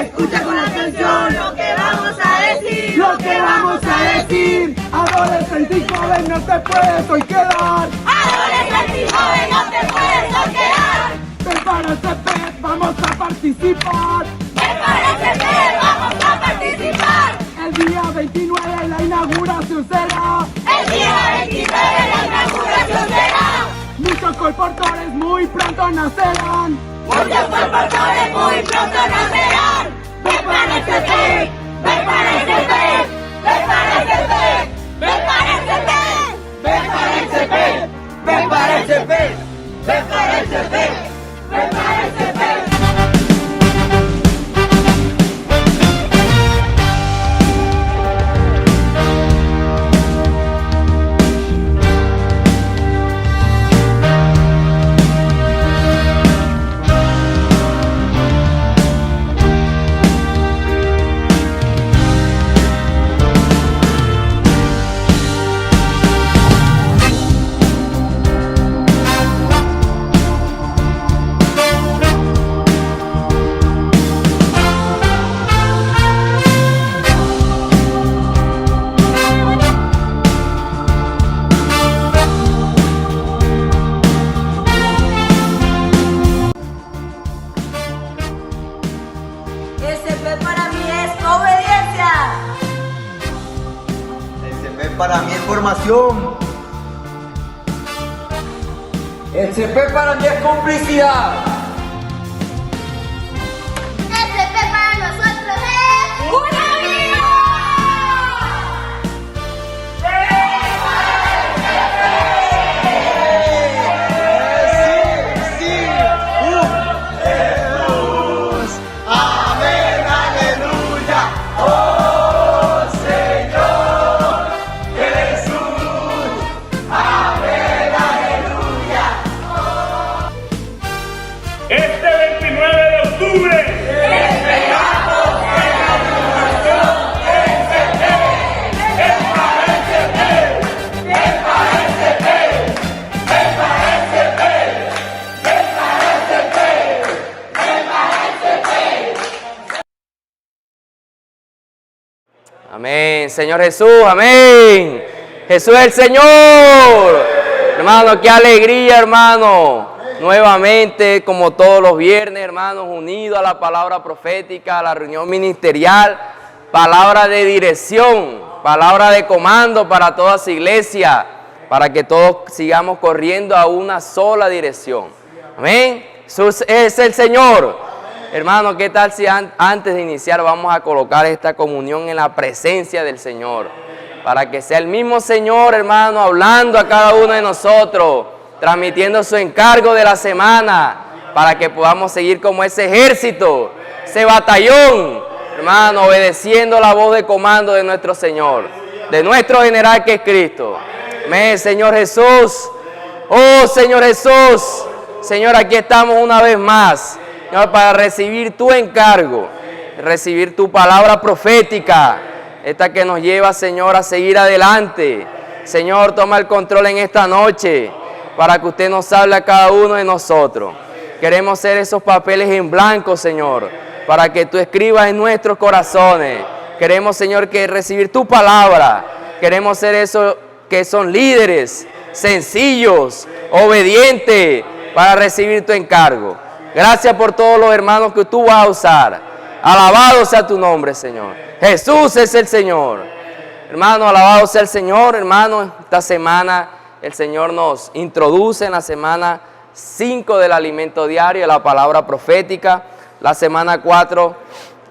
Escucha con atención lo que vamos a decir. Lo que vamos a decir. Adolescente y joven, no te puedes hoy quedar. Adolescente y joven, no te puedes hoy quedar. Prepárate, vamos a participar. Prepárate, vamos a participar. El día 29 la inauguración será. El día 29 la inauguración será. Muchos colportores muy pronto nacerán. Muchos colportores muy pronto nacerán. Prepárate, prepárate, prepárate, prepárate, prepárate, prepárate, prepárate, prepárate. SP para mí es obediencia. SP para mí es formación. SP para mí es complicidad. SP para nosotros es una vida. Amén, aleluya. Oh Señor Jesús. Amén, aleluya. Este 29 de octubre Amén, Señor Jesús, amén. Jesús es el Señor. Hermano, qué alegría, hermano. Nuevamente, como todos los viernes, hermanos, unidos a la palabra profética, a la reunión ministerial, palabra de dirección, palabra de comando para toda su iglesia, para que todos sigamos corriendo a una sola dirección. Amén. Jesús es el Señor. Hermano, ¿qué tal si antes de iniciar vamos a colocar esta comunión en la presencia del Señor? Para que sea el mismo Señor, hermano, hablando a cada uno de nosotros, transmitiendo su encargo de la semana, para que podamos seguir como ese ejército, ese batallón, hermano, obedeciendo la voz de comando de nuestro Señor, de nuestro general que es Cristo. Amén, Señor Jesús. Oh, Señor Jesús. Señor, aquí estamos una vez más, Señor, para recibir tu encargo, recibir tu palabra profética, esta que nos lleva, Señor, a seguir adelante. Señor, toma el control en esta noche, para que usted nos hable a cada uno de nosotros. Queremos ser esos papeles en blanco, Señor, para que tú escribas en nuestros corazones. Queremos, Señor, que recibir tu palabra. Queremos ser esos que son líderes, sencillos, obedientes, para recibir tu encargo. Gracias por todos los hermanos que tú vas a usar. Alabado sea tu nombre, Señor. Jesús es el Señor. Hermano, alabado sea el Señor. Hermano, esta semana el Señor nos introduce en la semana 5 del alimento diario, la palabra profética. La semana 4,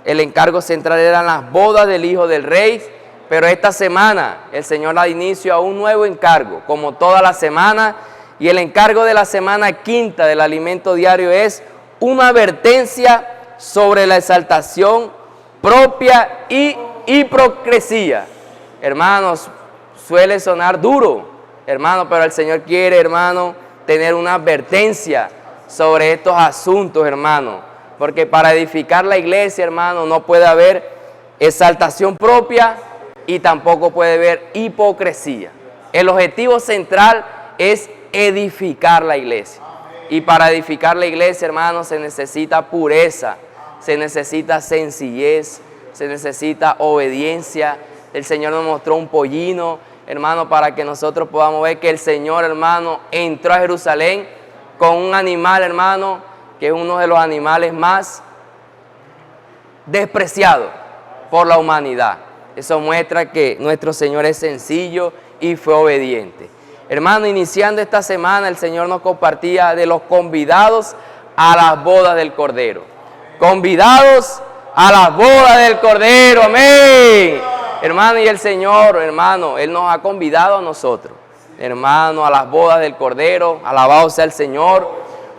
el encargo central eran las bodas del Hijo del Rey. Pero esta semana el Señor da inicio a un nuevo encargo, como toda la semana. Y el encargo de la semana 5 del alimento diario es una advertencia sobre la exaltación propia y hipocresía. Hermanos, suele sonar duro, hermano, pero el Señor quiere, hermano, tener una advertencia sobre estos asuntos, hermano. Porque para edificar la iglesia, hermano, no puede haber exaltación propia y tampoco puede haber hipocresía. El objetivo central es edificar la iglesia. Y para edificar la iglesia, hermano, se necesita pureza, se necesita sencillez, se necesita obediencia. El Señor nos mostró un pollino, hermano, para que nosotros podamos ver que el Señor, hermano, entró a Jerusalén con un animal, hermano, que es uno de los animales más despreciados por la humanidad. Eso muestra que nuestro Señor es sencillo y fue obediente. Hermano, iniciando esta semana, el Señor nos compartía de los convidados a las bodas del Cordero. Convidados a las bodas del Cordero, amén. Hermano, y el Señor, hermano, Él nos ha convidado a nosotros, hermano, a las bodas del Cordero. Alabado sea el Señor.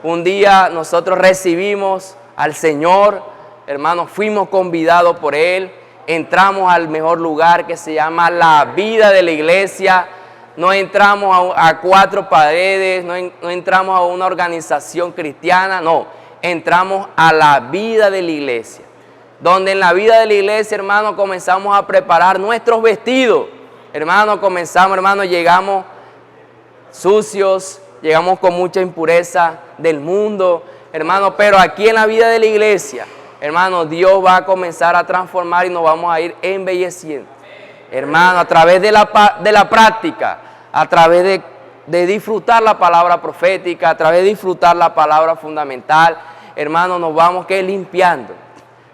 Un día nosotros recibimos al Señor, hermano, fuimos convidados por Él, entramos al mejor lugar que se llama la vida de la iglesia. No entramos a cuatro paredes, no entramos a una organización cristiana, no. Entramos a la vida de la iglesia. Donde en la vida de la iglesia, hermano, comenzamos a preparar nuestros vestidos. Hermano, llegamos sucios, llegamos con mucha impureza del mundo. Hermano, pero aquí en la vida de la iglesia, hermano, Dios va a comenzar a transformar y nos vamos a ir embelleciendo. Hermano, a través de la práctica, a través de disfrutar la palabra profética, a través de disfrutar la palabra fundamental, hermano, nos vamos limpiando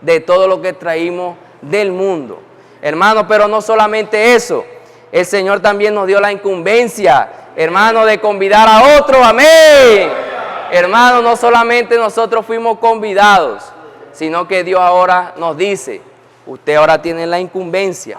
de todo lo que traímos del mundo. Hermano, pero no solamente eso, el Señor también nos dio la incumbencia, hermano, de convidar a otros, amén. Hermano, no solamente nosotros fuimos convidados, sino que Dios ahora nos dice, usted ahora tiene la incumbencia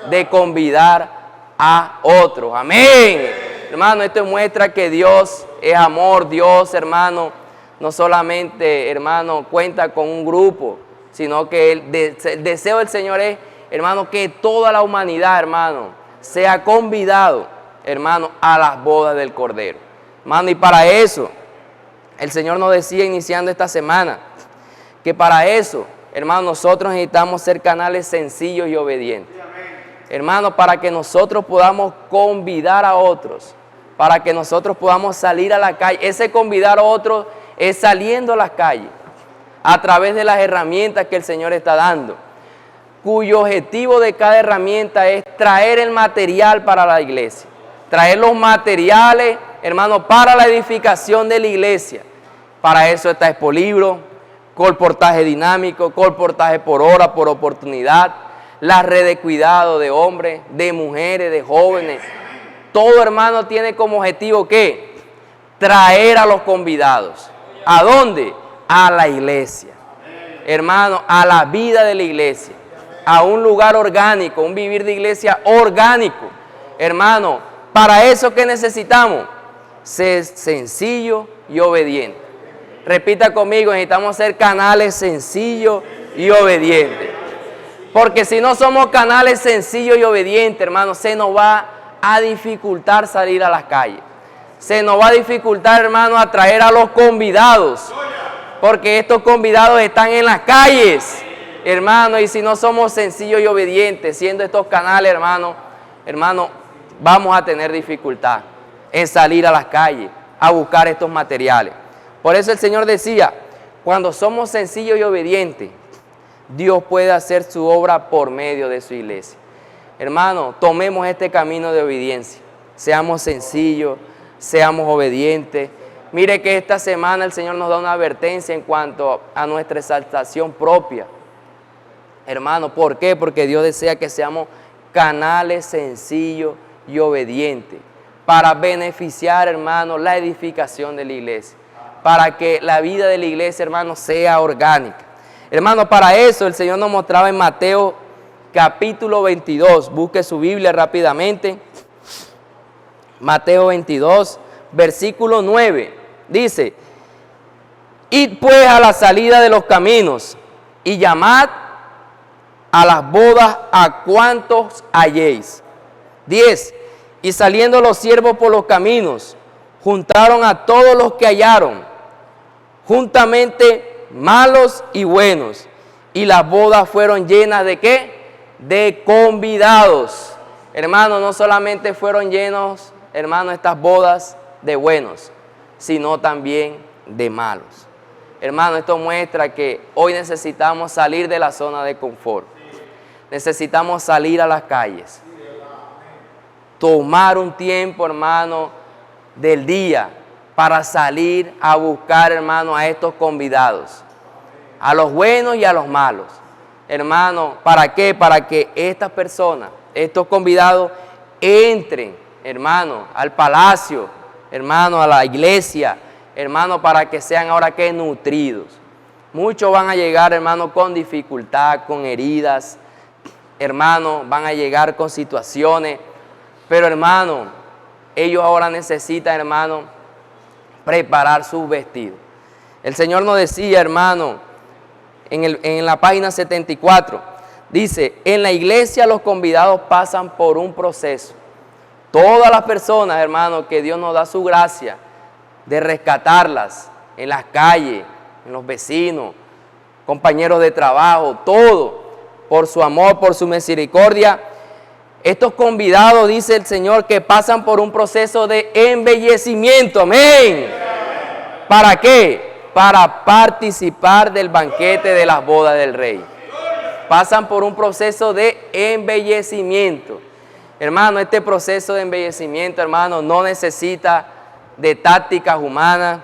de convidar a otros, amén. Hermano, esto muestra que Dios es amor. Dios, hermano, no solamente, hermano, cuenta con un grupo, sino que el deseo del Señor es, hermano, que toda la humanidad, hermano, sea convidado, hermano, a las bodas del Cordero. Hermano, y para eso, el Señor nos decía iniciando esta semana, que para eso, hermano, nosotros necesitamos ser canales sencillos y obedientes. Hermano, para que nosotros podamos convidar a otros, para que nosotros podamos salir a la calle. Ese convidar a otros es saliendo a las calles, a través de las herramientas que el Señor está dando, cuyo objetivo de cada herramienta es traer el material para la iglesia, traer los materiales, hermano, para la edificación de la iglesia. Para eso está Expolibro, colportaje dinámico, colportaje por hora, por oportunidad, la red de cuidado de hombres, de mujeres, de jóvenes. Todo, hermano, tiene como objetivo ¿qué? Traer a los convidados. ¿A dónde? A la iglesia. Hermano, a la vida de la iglesia. A un lugar orgánico, un vivir de iglesia orgánico. Hermano, para eso ¿qué necesitamos? Ser sencillo y obediente. Repita conmigo, necesitamos ser canales sencillos y obedientes. Porque si no somos canales sencillos y obedientes, hermano, se nos va a dificultar salir a las calles. Se nos va a dificultar, hermano, atraer a los convidados. Porque estos convidados están en las calles, hermano, y si no somos sencillos y obedientes, siendo estos canales, hermano, vamos a tener dificultad en salir a las calles a buscar estos materiales. Por eso el Señor decía, cuando somos sencillos y obedientes, Dios puede hacer su obra por medio de su iglesia. Hermano, tomemos este camino de obediencia. Seamos sencillos, seamos obedientes. Mire que esta semana el Señor nos da una advertencia en cuanto a nuestra exaltación propia. Hermano, ¿por qué? Porque Dios desea que seamos canales sencillos y obedientes para beneficiar, hermano, la edificación de la iglesia. Para que la vida de la iglesia, hermano, sea orgánica. Hermano, para eso el Señor nos mostraba en Mateo capítulo 22. Busque su Biblia rápidamente. Mateo 22, versículo 9. Dice, id pues a la salida de los caminos y llamad a las bodas a cuantos halléis. 10. Y saliendo los siervos por los caminos, juntaron a todos los que hallaron, juntamente malos y buenos. Y las bodas fueron llenas de ¿qué? De convidados. Hermano, no solamente fueron llenos, hermano, estas bodas de buenos, sino también de malos. Hermano, esto muestra que hoy necesitamos salir de la zona de confort. Necesitamos salir a las calles. Tomar un tiempo, hermano, del día para salir a buscar, hermano, a estos convidados. A los buenos y a los malos. Hermano, ¿para qué? Para que estas personas, estos convidados, entren, hermano, al palacio, hermano, a la iglesia, hermano, para que sean ahora que nutridos. Muchos van a llegar, hermano, con dificultad, con heridas, hermano, van a llegar con situaciones, pero hermano, ellos ahora necesitan, hermano, preparar sus vestidos. El Señor nos decía, hermano, en la página 74, dice, en la iglesia los convidados pasan por un proceso. Todas las personas, hermano, que Dios nos da su gracia de rescatarlas en las calles, en los vecinos, compañeros de trabajo, todo, por su amor, por su misericordia. Estos convidados, dice el Señor, que pasan por un proceso de embellecimiento. Amén. ¿Para qué? Para participar del banquete de las bodas del Rey. Pasan por un proceso de embellecimiento. Hermano, este proceso de embellecimiento, hermano, no necesita de tácticas humanas,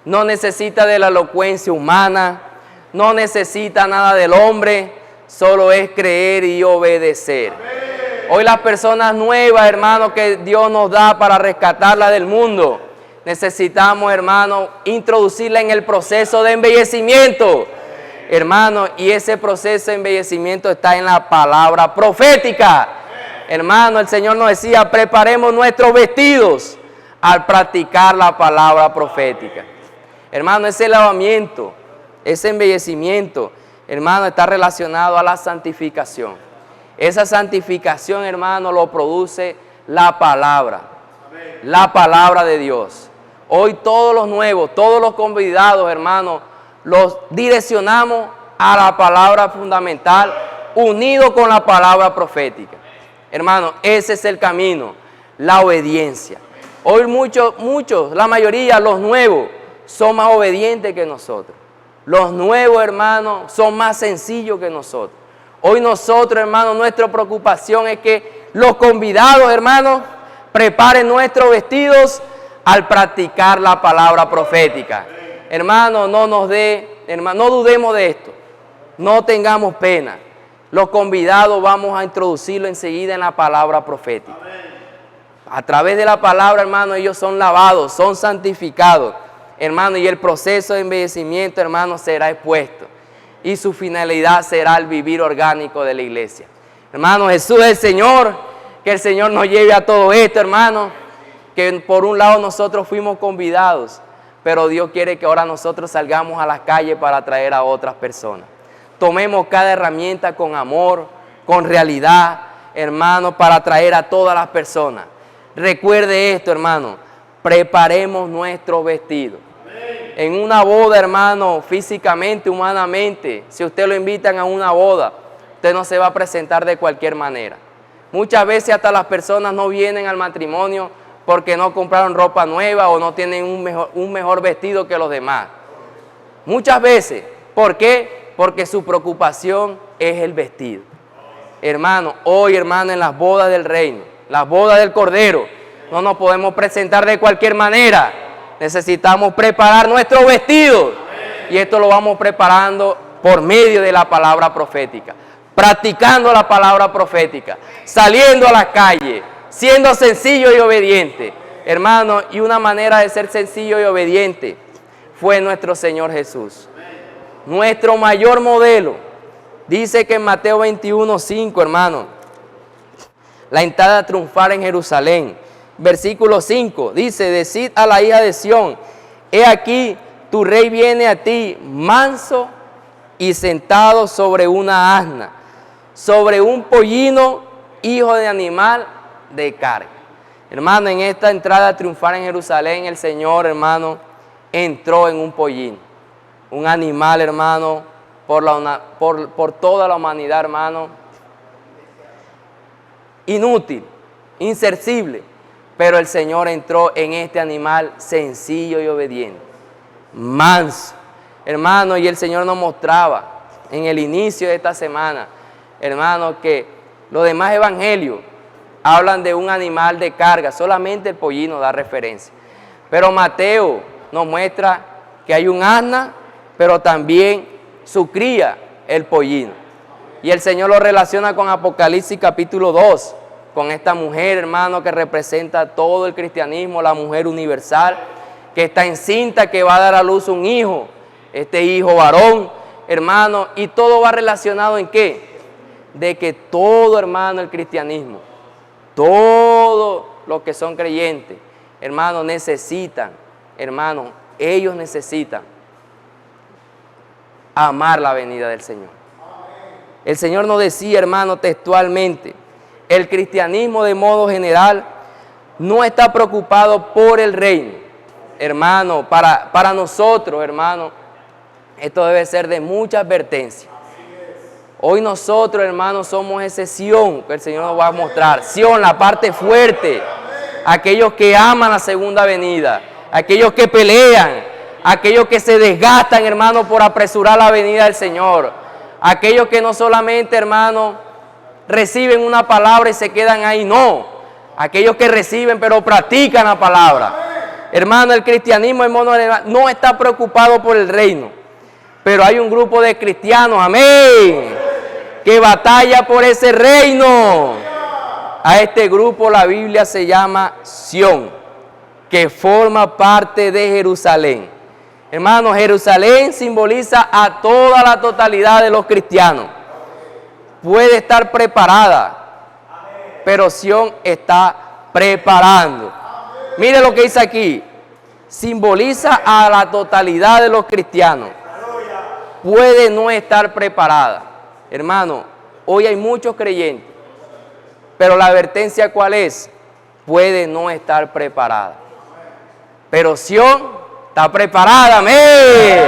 no necesita de la elocuencia humana, no necesita nada del hombre, solo es creer y obedecer. Hoy las personas nuevas, hermano, que Dios nos da para rescatarlas del mundo, necesitamos, hermano, introducirla en el proceso de embellecimiento. Hermano, y ese proceso de embellecimiento está en la palabra profética. Hermano, el Señor nos decía, preparemos nuestros vestidos al practicar la palabra profética. Hermano, ese lavamiento, ese embellecimiento, hermano, está relacionado a la santificación. Esa santificación, hermano, lo produce la palabra de Dios. Hoy todos los nuevos, todos los convidados, hermano, los direccionamos a la palabra fundamental, unido con la palabra profética. Hermano, ese es el camino, la obediencia. Hoy muchos, la mayoría, los nuevos, son más obedientes que nosotros. Los nuevos, hermanos, son más sencillos que nosotros. Hoy nosotros, hermanos, nuestra preocupación es que los convidados, hermanos, preparen nuestros vestidos al practicar la palabra profética. Hermano, no dudemos de esto. No tengamos pena. Los convidados vamos a introducirlo enseguida en la palabra profética. A través de la palabra, hermano, ellos son lavados, son santificados, hermano, y el proceso de embellecimiento, hermano, será expuesto. Y su finalidad será el vivir orgánico de la iglesia. Hermano, Jesús es el Señor, que el Señor nos lleve a todo esto, hermano, que por un lado nosotros fuimos convidados, pero Dios quiere que ahora nosotros salgamos a las calles para atraer a otras personas. Tomemos cada herramienta con amor, con realidad, hermano, para atraer a todas las personas. Recuerde esto, hermano, preparemos nuestro vestido. En una boda, hermano, físicamente, humanamente, si usted lo invitan a una boda, usted no se va a presentar de cualquier manera. Muchas veces hasta las personas no vienen al matrimonio porque no compraron ropa nueva o no tienen un mejor vestido que los demás. Muchas veces, ¿por qué? Porque su preocupación es el vestido. Hermano, hoy, hermano, en las bodas del reino, las bodas del Cordero, no nos podemos presentar de cualquier manera. Necesitamos preparar nuestro vestido. Y esto lo vamos preparando por medio de la palabra profética. Practicando la palabra profética. Saliendo a la calle. Siendo sencillo y obediente. Hermano, y una manera de ser sencillo y obediente fue nuestro Señor Jesús. Nuestro mayor modelo. Dice que en Mateo 21:5, hermano, la entrada triunfal en Jerusalén. Versículo 5, dice, decid a la hija de Sión, he aquí, tu rey viene a ti, manso y sentado sobre una asna, sobre un pollino, hijo de animal de carga. Hermano, en esta entrada triunfal en Jerusalén, el Señor, hermano, entró en un pollino, un animal, hermano, por toda la humanidad, hermano, inútil, inservible, Pero el Señor entró en este animal sencillo y obediente, manso. Hermano, y el Señor nos mostraba en el inicio de esta semana, hermano, que los demás evangelios hablan de un animal de carga, solamente el pollino da referencia. Pero Mateo nos muestra que hay un asna, pero también su cría, el pollino. Y el Señor lo relaciona con Apocalipsis capítulo 2, con esta mujer, hermano, que representa todo el cristianismo, la mujer universal, que está encinta, que va a dar a luz un hijo, este hijo varón, hermano, y todo va relacionado ¿en qué? De que todo, hermano, el cristianismo, todos los que son creyentes, hermano, necesitan, hermano, ellos necesitan amar la venida del Señor. El Señor nos decía, hermano, textualmente, el cristianismo de modo general no está preocupado por el reino. Hermano, para nosotros, hermano, esto debe ser de mucha advertencia. Hoy nosotros, hermanos, somos ese Sión que el Señor nos va a mostrar. Sión, la parte fuerte. Aquellos que aman la segunda venida. Aquellos que pelean. Aquellos que se desgastan, hermano, por apresurar la venida del Señor. Aquellos que no solamente, hermano, reciben una palabra y se quedan ahí. No. Aquellos que reciben pero practican la palabra. Hermano, el cristianismo, hermano, no está preocupado por el reino. Pero hay un grupo de cristianos, amén, que batalla por ese reino. A este grupo la Biblia se llama Sión, que forma parte de Jerusalén. Hermano, Jerusalén simboliza a toda la totalidad de los cristianos. Puede estar preparada, pero Sión está preparando. Mire lo que dice aquí. Simboliza a la totalidad de los cristianos. Puede no estar preparada. Hermano, hoy hay muchos creyentes, pero la advertencia ¿cuál es? Puede no estar preparada. Pero Sión está preparada, amén.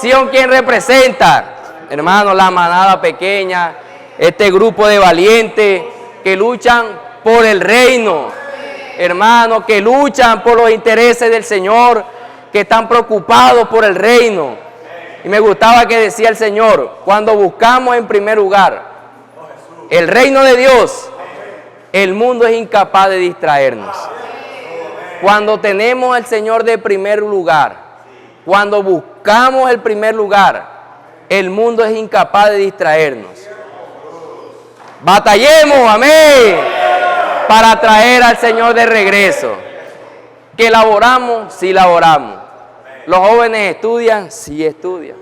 Sión, ¿quién representa? Hermano, la manada pequeña, este grupo de valientes que luchan por el reino. Hermano, que luchan por los intereses del Señor, que están preocupados por el reino. Y me gustaba que decía el Señor, cuando buscamos en primer lugar el reino de Dios, el mundo es incapaz de distraernos. Cuando tenemos al Señor de primer lugar, cuando buscamos el primer lugar, el mundo es incapaz de distraernos. Batallemos, amén, para traer al Señor de regreso. Que laboramos, sí laboramos. Los jóvenes estudian, sí estudian.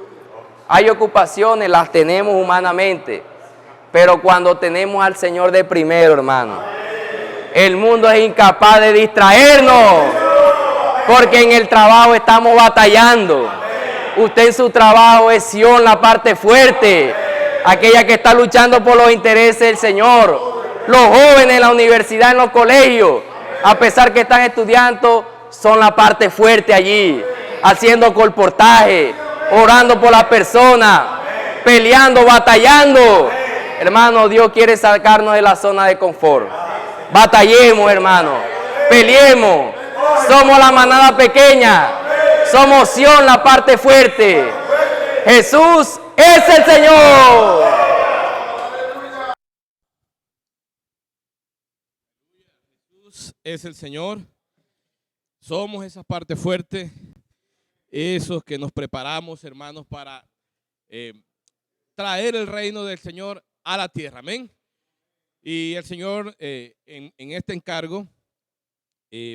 Hay ocupaciones, las tenemos humanamente. Pero cuando tenemos al Señor de primero, hermano, el mundo es incapaz de distraernos. Porque en el trabajo estamos batallando. Usted en su trabajo es Sión, la parte fuerte. Aquella que está luchando por los intereses del Señor. Los jóvenes en la universidad, en los colegios, a pesar que están estudiando, son la parte fuerte allí. Haciendo colportaje, orando por las personas, peleando, batallando. Hermano, Dios quiere sacarnos de la zona de confort. Batallemos, hermano. Peleemos. Somos la manada pequeña. Somos Sión, la parte fuerte. Jesús es el Señor. Jesús es el Señor. Somos esa parte fuerte. Esos que nos preparamos, hermanos, para traer el reino del Señor a la tierra. Amén. Y el Señor en este encargo,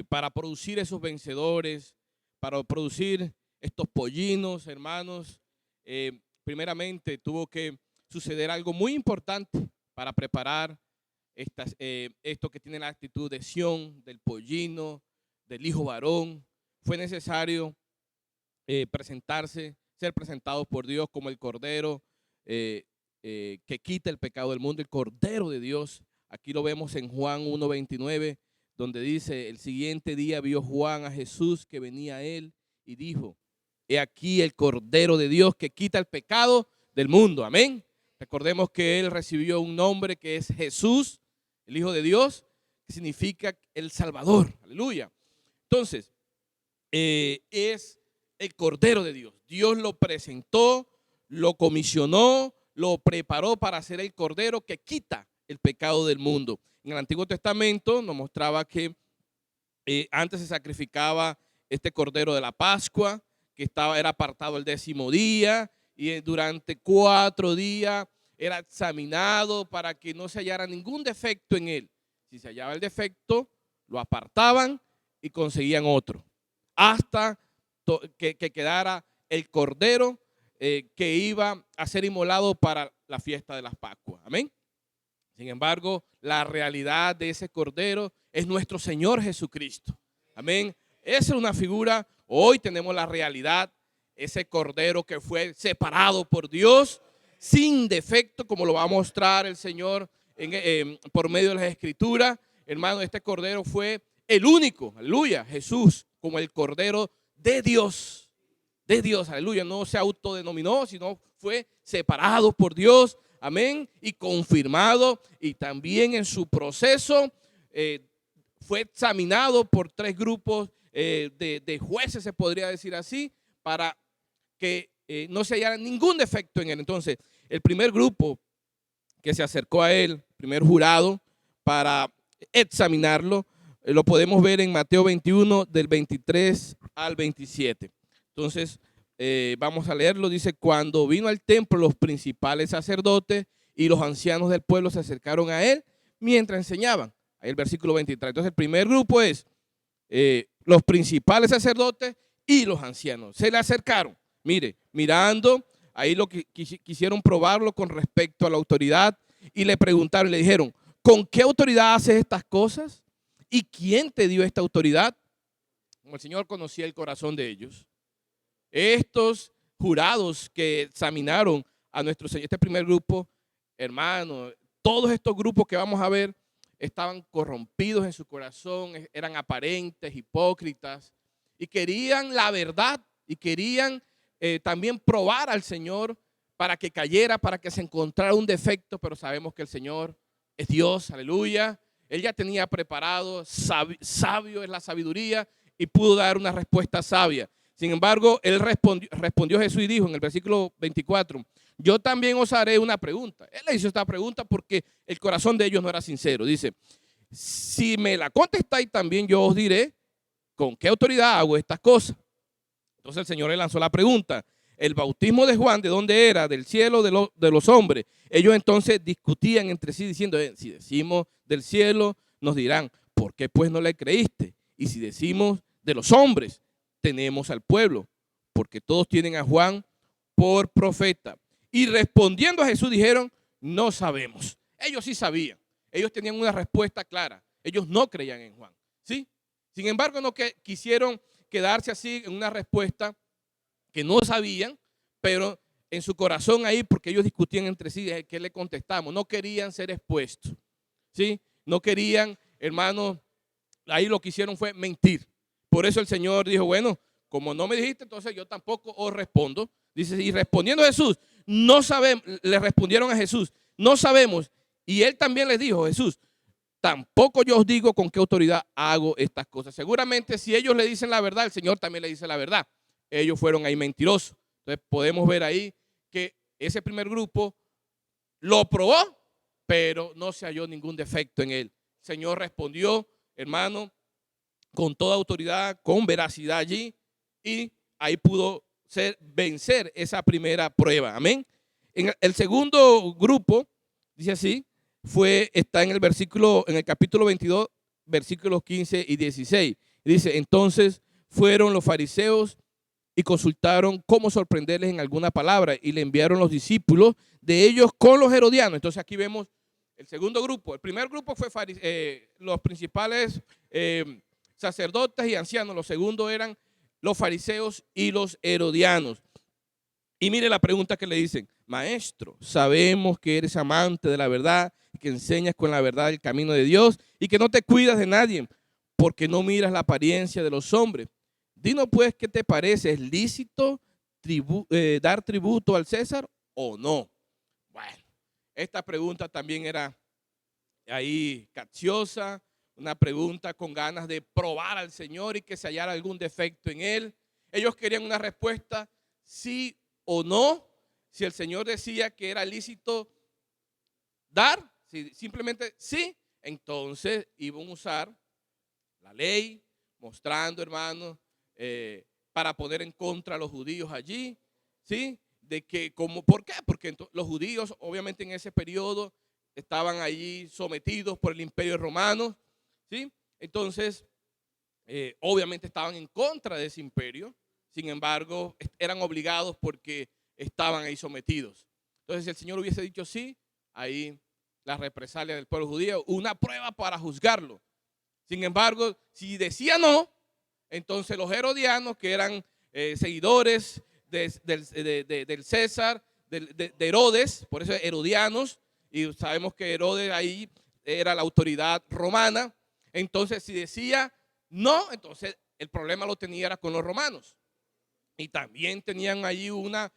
para producir esos vencedores, para producir estos pollinos, hermanos, primeramente tuvo que suceder algo muy importante para preparar esto que tiene la actitud de Sión, del pollino, del hijo varón. Fue necesario ser presentados por Dios como el Cordero que quita el pecado del mundo, el Cordero de Dios. Aquí lo vemos en Juan 1:29, donde dice, el siguiente día vio Juan a Jesús que venía a él y dijo, he aquí el Cordero de Dios que quita el pecado del mundo. Amén. Recordemos que él recibió un nombre que es Jesús, el Hijo de Dios, que significa el Salvador. Aleluya. Entonces, es el Cordero de Dios. Dios lo presentó, lo comisionó, lo preparó para ser el Cordero que quita el pecado del mundo. En el Antiguo Testamento nos mostraba que antes se sacrificaba este Cordero de la Pascua, que era apartado el 10º día, y durante 4 días era examinado para que no se hallara ningún defecto en él. Si se hallaba el defecto, lo apartaban y conseguían otro, hasta que quedara el Cordero que iba a ser inmolado para la fiesta de las Pascuas. Amén. Sin embargo, la realidad de ese Cordero es nuestro Señor Jesucristo. Amén. Esa es una figura. Hoy tenemos la realidad, ese Cordero que fue separado por Dios sin defecto, como lo va a mostrar el Señor por medio de las Escrituras. Hermano, este Cordero fue el único, aleluya, Jesús, como el Cordero de Dios, aleluya. No se autodenominó, sino fue separado por Dios, amén, y confirmado, y también en su proceso fue examinado por 3 grupos de jueces, se podría decir así, para que no se hallara ningún defecto en él. Entonces, el primer grupo que se acercó a él, primer jurado, para examinarlo, lo podemos ver en Mateo 21, del 23 al 27. Entonces, vamos a leerlo. Dice: cuando vino al templo, los principales sacerdotes y los ancianos del pueblo se acercaron a él mientras enseñaban. Ahí el versículo 23. Entonces, el primer grupo es los principales sacerdotes y los ancianos. Se le acercaron, mire, mirando, ahí lo que quisieron probarlo con respecto a la autoridad, y le preguntaron, le dijeron: ¿con qué autoridad haces estas cosas? ¿Y quién te dio esta autoridad? Como el Señor conocía el corazón de ellos, estos jurados que examinaron a nuestro Señor, este primer grupo, hermano, todos estos grupos que vamos a ver estaban corrompidos en su corazón, eran aparentes, hipócritas, y querían la verdad, y querían también probar al Señor para que cayera, para que se encontrara un defecto, pero sabemos que el Señor es Dios, aleluya. Él ya tenía preparado, sabio es la sabiduría, y pudo dar una respuesta sabia. Sin embargo, él respondió Jesús y dijo en el versículo 24: yo también os haré una pregunta. Él le hizo esta pregunta porque el corazón de ellos no era sincero. Dice: si me la contestáis, también yo os diré con qué autoridad hago estas cosas. Entonces el Señor le lanzó la pregunta: el bautismo de Juan, ¿de dónde era? ¿Del cielo o de los hombres? Ellos entonces discutían entre sí diciendo: si decimos del cielo, nos dirán, ¿por qué pues no le creíste? Y si decimos de los hombres, tenemos al pueblo, porque todos tienen a Juan por profeta. Y respondiendo a Jesús dijeron: no sabemos. Ellos sí sabían, ellos tenían una respuesta clara, ellos no creían en Juan, ¿sí? Sin embargo, no quisieron quedarse así en una respuesta que no sabían, pero en su corazón ahí, porque ellos discutían entre sí, ¿qué le contestamos? No querían ser expuestos, ¿sí? No querían, hermanos, ahí lo que hicieron fue mentir. Por eso el Señor dijo: bueno, como no me dijiste, entonces yo tampoco os respondo. Dice: y respondiendo Jesús, no sabemos, le respondieron a Jesús, no sabemos. Y él también les dijo: Jesús, tampoco yo os digo con qué autoridad hago estas cosas. Seguramente si ellos le dicen la verdad, el Señor también le dice la verdad. Ellos fueron ahí mentirosos. Entonces podemos ver ahí que ese primer grupo lo probó, pero no se halló ningún defecto en él. El Señor respondió, hermano, con toda autoridad, con veracidad allí, y ahí pudo vencer esa primera prueba. Amén. En el segundo grupo, dice así, está en el capítulo 22, versículos 15 y 16. Dice: entonces fueron los fariseos y consultaron cómo sorprenderles en alguna palabra, y le enviaron los discípulos de ellos con los herodianos. Entonces aquí vemos el segundo grupo. El primer grupo fue los principales sacerdotes y ancianos. Los segundos eran los fariseos y los herodianos. Y mire la pregunta que le dicen: maestro, sabemos que eres amante de la verdad y que enseñas con la verdad el camino de Dios y que no te cuidas de nadie porque no miras la apariencia de los hombres. Dinos pues, ¿qué te parece? ¿Es lícito dar tributo al César o no? Bueno, esta pregunta también era ahí capciosa, una pregunta con ganas de probar al Señor y que se hallara algún defecto en Él. Ellos querían una respuesta sí o no. Si el Señor decía que era lícito dar, si simplemente sí, entonces iban a usar la ley, mostrando, hermanos, para poner en contra a los judíos allí, ¿sí? De que, ¿por qué? Porque los judíos, obviamente en ese periodo, estaban allí sometidos por el imperio romano, ¿sí? Entonces, obviamente estaban en contra de ese imperio, sin embargo, eran obligados porque estaban ahí sometidos. Entonces, si el Señor hubiese dicho sí, ahí la represalia del pueblo judío, una prueba para juzgarlo. Sin embargo, si decía no, entonces los herodianos, que eran seguidores del César, de Herodes, por eso herodianos, y sabemos que Herodes ahí era la autoridad romana. Entonces, si decía no, entonces el problema lo tenía era con los romanos. Y también tenían allí una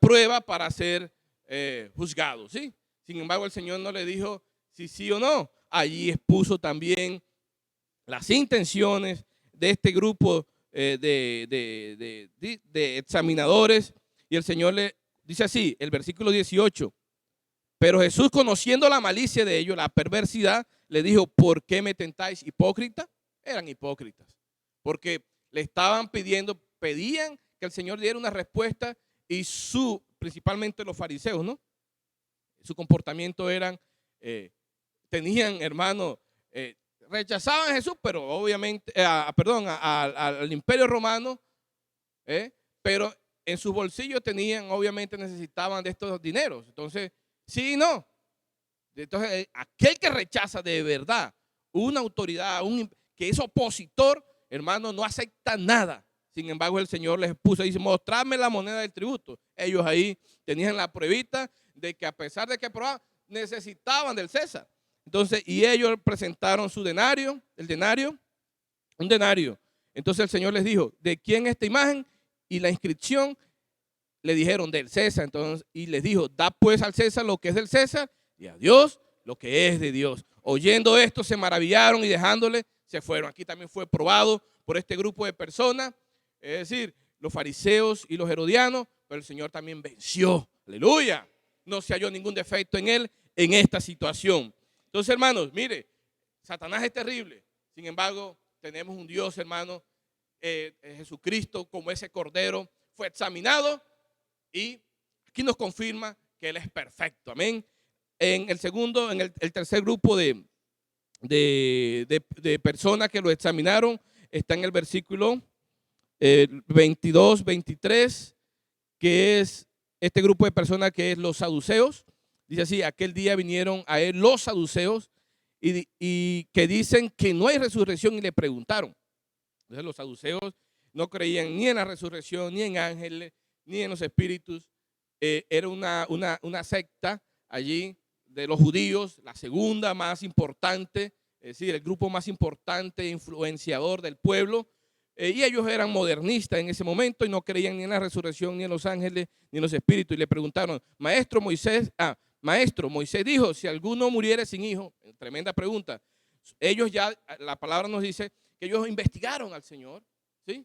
prueba para ser juzgados, ¿sí? Sin embargo, el Señor no le dijo si sí o no. Allí expuso también las intenciones de este grupo de examinadores. Y el Señor le dice así, el versículo 18. Pero Jesús, conociendo la malicia de ellos, la perversidad, le dijo, ¿por qué me tentáis, hipócrita? Eran hipócritas, porque le estaban pedían que el Señor diera una respuesta, y principalmente los fariseos, ¿no? Su comportamiento tenían, hermano, rechazaban a Jesús, pero obviamente, al imperio romano, pero en sus bolsillos obviamente necesitaban de estos dineros. Entonces, sí y no. Entonces, aquel que rechaza de verdad una autoridad, que es opositor, hermano, no acepta nada. Sin embargo, el Señor les puso y dice, mostradme la moneda del tributo. Ellos ahí tenían la pruebita de que a pesar de que probaban, necesitaban del César. Entonces, y ellos presentaron un denario. Entonces el Señor les dijo, ¿de quién es esta imagen? Y la inscripción, le dijeron, del César. Entonces, y les dijo, da pues al César lo que es del César y a Dios lo que es de Dios. Oyendo esto, se maravillaron y dejándole, se fueron. Aquí también fue probado por este grupo de personas, es decir, los fariseos y los herodianos, pero el Señor también venció. Aleluya. No se halló ningún defecto en él en esta situación. Entonces, hermanos, mire, Satanás es terrible. Sin embargo, tenemos un Dios, hermano, Jesucristo, como ese cordero, fue examinado y aquí nos confirma que Él es perfecto. Amén. En el tercer grupo de personas que lo examinaron, está en el versículo 22, 23, que es este grupo de personas que es los saduceos. Dice así, aquel día vinieron a él los saduceos y que dicen que no hay resurrección y le preguntaron. Entonces los saduceos no creían ni en la resurrección, ni en ángeles, ni en los espíritus. Era una secta allí de los judíos, la segunda más importante, es decir, el grupo más importante e influenciador del pueblo. Y ellos eran modernistas en ese momento y no creían ni en la resurrección, ni en los ángeles, ni en los espíritus. Y le preguntaron, Maestro, Moisés dijo, si alguno muriere sin hijo, tremenda pregunta. Ellos ya, la palabra nos dice que ellos investigaron al Señor, ¿sí?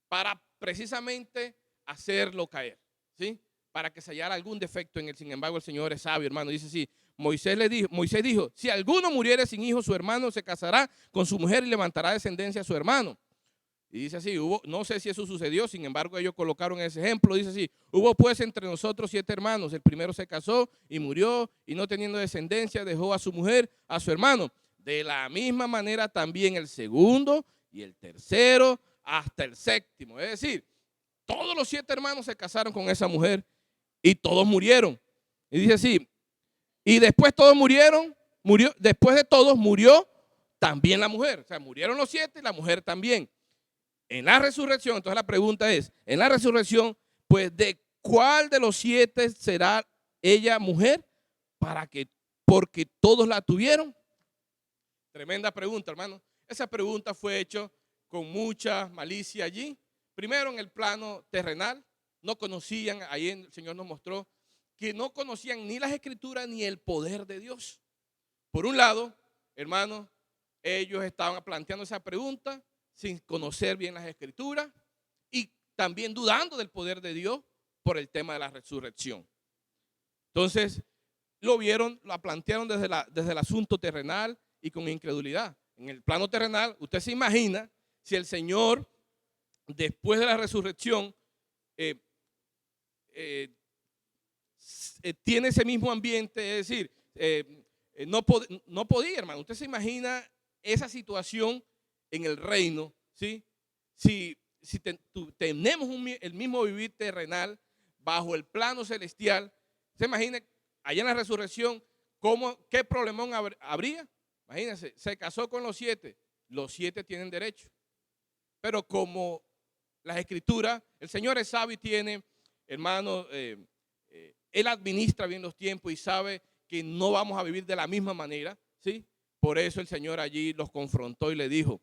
Para precisamente hacerlo caer, ¿sí? Para que se hallara algún defecto en él. Sin embargo, el Señor es sabio, hermano. Dice así, Moisés dijo, si alguno muriere sin hijo, su hermano se casará con su mujer y levantará descendencia a su hermano. Y dice así, no sé si eso sucedió, sin embargo ellos colocaron ese ejemplo. Dice así, hubo pues entre nosotros 7 hermanos, el primero se casó y murió y no teniendo descendencia dejó a su mujer, a su hermano. De la misma manera también el segundo y el tercero hasta el séptimo. Es decir, todos los 7 hermanos se casaron con esa mujer y todos murieron. Y dice así, y después todos después de todos murió también la mujer. O sea, murieron los 7 y la mujer también. En la resurrección, entonces la pregunta es, en la resurrección, pues ¿de cuál de los 7 será ella mujer? Porque todos la tuvieron. Tremenda pregunta, hermano. Esa pregunta fue hecha con mucha malicia allí. Primero en el plano terrenal, no conocían, ahí el Señor nos mostró que no conocían ni las escrituras ni el poder de Dios. Por un lado, hermano, ellos estaban planteando esa pregunta sin conocer bien las Escrituras y también dudando del poder de Dios por el tema de la resurrección. Entonces, lo vieron, la plantearon desde el asunto terrenal y con incredulidad. En el plano terrenal, usted se imagina si el Señor, después de la resurrección, tiene ese mismo ambiente, es decir, no podía, hermano. Usted se imagina esa situación en el reino, ¿sí? Si tenemos el mismo vivir terrenal bajo el plano celestial, se imagina allá en la resurrección, ¿qué problemón habría? Imagínense, se casó con los 7 tienen derecho. Pero como las Escrituras, el Señor es sabio y tiene, hermano, Él administra bien los tiempos y sabe que no vamos a vivir de la misma manera, ¿sí? Por eso el Señor allí los confrontó y le dijo.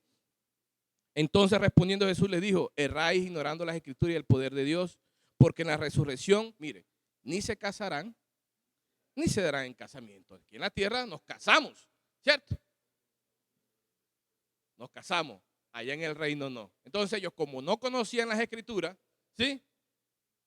Entonces respondiendo Jesús le dijo, erráis ignorando las Escrituras y el poder de Dios, porque en la resurrección, mire, ni se casarán, ni se darán en casamiento. Aquí en la tierra nos casamos, ¿cierto? Nos casamos, allá en el reino no. Entonces ellos, como no conocían las Escrituras, ¿sí?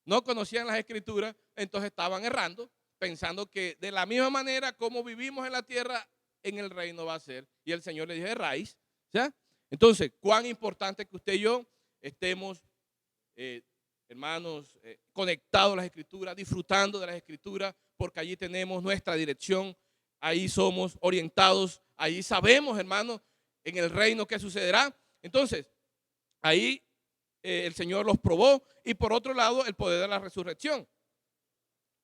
No conocían las Escrituras, entonces estaban errando, pensando que de la misma manera como vivimos en la tierra, en el reino va a ser. Y el Señor le dijo, erráis, ¿ya? Entonces, cuán importante que usted y yo estemos, hermanos, conectados a las Escrituras, disfrutando de las Escrituras, porque allí tenemos nuestra dirección, ahí somos orientados, ahí sabemos, hermanos, en el reino qué sucederá. Entonces, ahí el Señor los probó. Y por otro lado, el poder de la resurrección.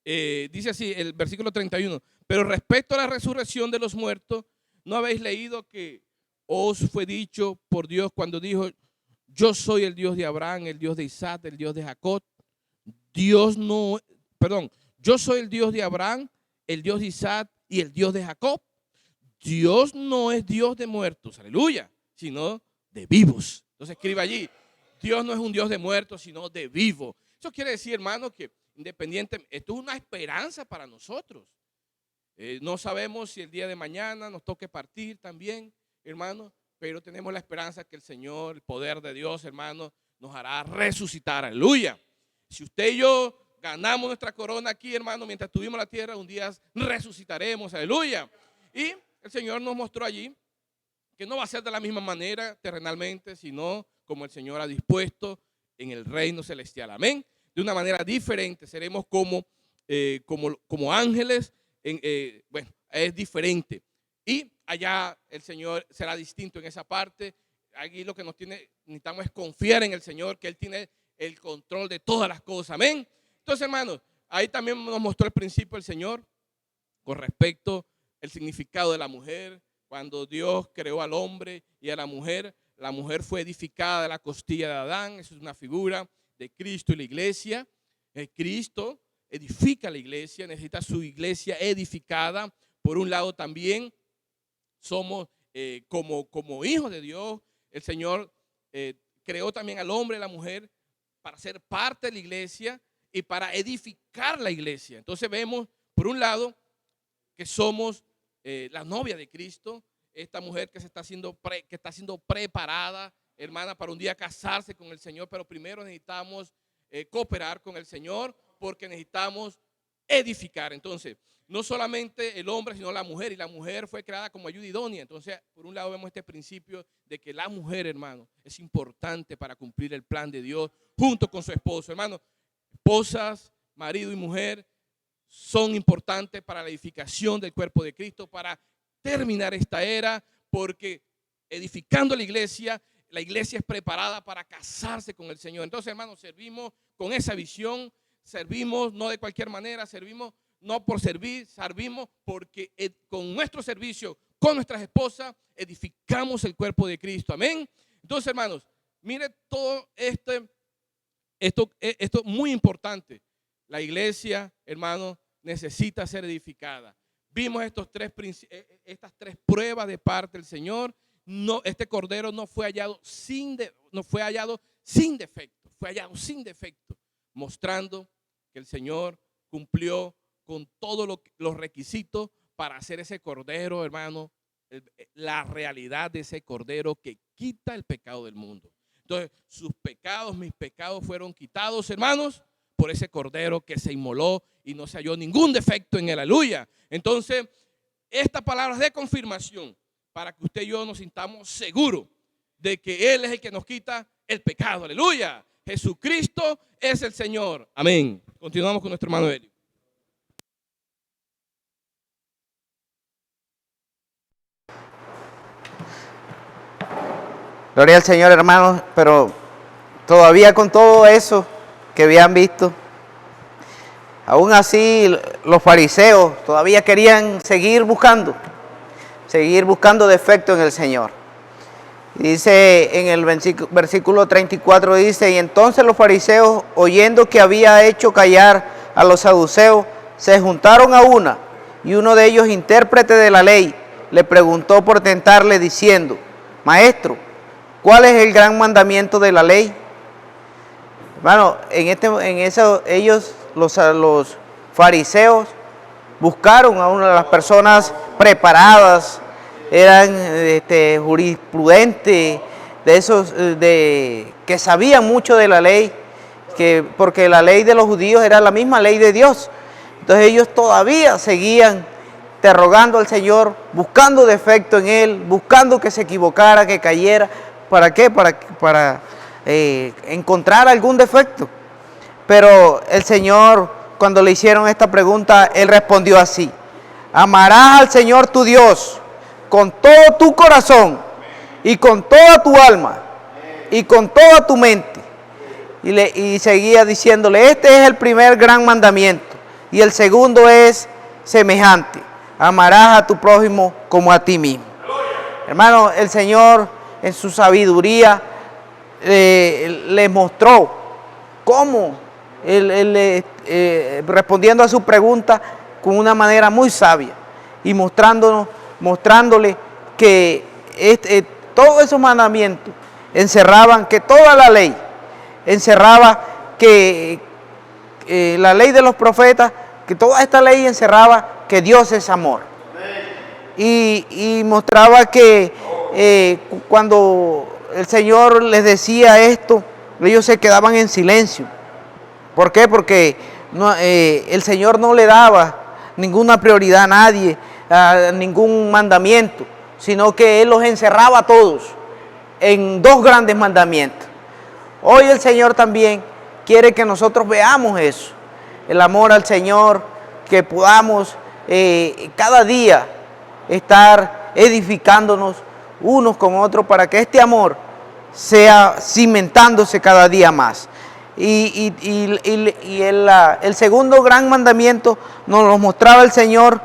Dice así el versículo 31, pero respecto a la resurrección de los muertos, ¿no habéis leído que os fue dicho por Dios cuando dijo, yo soy el Dios de Abraham, el Dios de Isaac, el Dios de Jacob? Yo soy el Dios de Abraham, el Dios de Isaac y el Dios de Jacob. Dios no es Dios de muertos, aleluya, sino de vivos. Entonces escribe allí, Dios no es un Dios de muertos, sino de vivos. Eso quiere decir, hermano, que independiente, esto es una esperanza para nosotros. No sabemos si el día de mañana nos toque partir también, hermano, pero tenemos la esperanza que el Señor, el poder de Dios, hermano, nos hará resucitar, aleluya. Si usted y yo ganamos nuestra corona aquí, hermano, mientras estuvimos en la tierra, un día resucitaremos, aleluya. Y el Señor nos mostró allí que no va a ser de la misma manera terrenalmente, sino como el Señor ha dispuesto en el reino celestial, amén. De una manera diferente, seremos como ángeles, bueno, es diferente. Y allá el Señor será distinto en esa parte. Aquí lo que necesitamos es confiar en el Señor, que Él tiene el control de todas las cosas, amén. Entonces, hermanos, ahí también nos mostró el principio el Señor con respecto al significado de la mujer. Cuando Dios creó al hombre y a la mujer fue edificada de la costilla de Adán. Eso es una figura de Cristo y la iglesia. Cristo edifica la iglesia, necesita su iglesia edificada. Por un lado también somos como hijos de Dios. El Señor creó también al hombre y a la mujer para ser parte de la iglesia y para edificar la iglesia. Entonces vemos, por un lado, que somos la novia de Cristo, esta mujer que está siendo preparada, hermana, para un día casarse con el Señor, pero primero necesitamos cooperar con el Señor porque necesitamos edificar. Entonces, no solamente el hombre, sino la mujer, y la mujer fue creada como ayuda idónea. Entonces, por un lado vemos este principio de que la mujer, hermano, es importante para cumplir el plan de Dios junto con su esposo. Hermano, esposas, marido y mujer son importantes para la edificación del cuerpo de Cristo, para terminar esta era, porque edificando la iglesia es preparada para casarse con el Señor. Entonces, hermanos, servimos con esa visión, servimos no de cualquier manera, servimos no por servir, servimos porque con nuestro servicio, con nuestras esposas, edificamos el cuerpo de Cristo. Amén. Entonces, hermanos, mire todo esto es muy importante. La iglesia, hermano, necesita ser edificada. Vimos estas tres pruebas de parte del Señor. No, este cordero no fue hallado sin defecto, fue hallado sin defecto, mostrando que el Señor cumplió con todos los requisitos para hacer ese cordero, hermano, la realidad de ese Cordero que quita el pecado del mundo. Entonces, sus pecados, mis pecados fueron quitados, hermanos, por ese Cordero que se inmoló y no se halló ningún defecto en él. Aleluya. Entonces, esta palabra es de confirmación para que usted y yo nos sintamos seguros de que Él es el que nos quita el pecado. Aleluya. Jesucristo es el Señor. Amén. Continuamos con nuestro hermano Elio. Gloria al Señor, hermanos, pero todavía con todo eso que habían visto, aún así los fariseos todavía querían seguir buscando defectos en el Señor. Y dice en el versículo 34, dice, y entonces los fariseos, oyendo que había hecho callar a los saduceos, se juntaron a una, y uno de ellos, intérprete de la ley, le preguntó por tentarle diciendo, Maestro, ¿cuál es el gran mandamiento de la ley? Hermano, ellos, los fariseos, buscaron a una de las personas preparadas, eran jurisprudentes, de esos que sabían mucho de la ley, porque la ley de los judíos era la misma ley de Dios. Entonces ellos todavía seguían interrogando al Señor, buscando defecto en Él, buscando que se equivocara, que cayera. ¿Para qué? Para encontrar algún defecto. Pero el Señor, cuando le hicieron esta pregunta, Él respondió así: amarás al Señor tu Dios con todo tu corazón y con toda tu alma y con toda tu mente. Y seguía diciéndole, este es el primer gran mandamiento y el segundo es semejante: amarás a tu prójimo como a ti mismo. Hermano, el Señor en su sabiduría les mostró cómo, respondiendo a su pregunta con una manera muy sabia y mostrándole que todos esos mandamientos encerraban, que toda la ley encerraba, que la ley de los profetas, que toda esta ley encerraba que Dios es amor. Y mostraba que cuando el Señor les decía esto, ellos se quedaban en silencio. ¿Por qué? Porque el Señor no le daba ninguna prioridad a nadie, a ningún mandamiento, sino que Él los encerraba a todos en dos grandes mandamientos. Hoy el Señor también quiere que nosotros veamos eso, el amor al Señor, que podamos cada día estar edificándonos unos con otros para que este amor sea cimentándose cada día más. Y el segundo gran mandamiento nos lo mostraba el Señor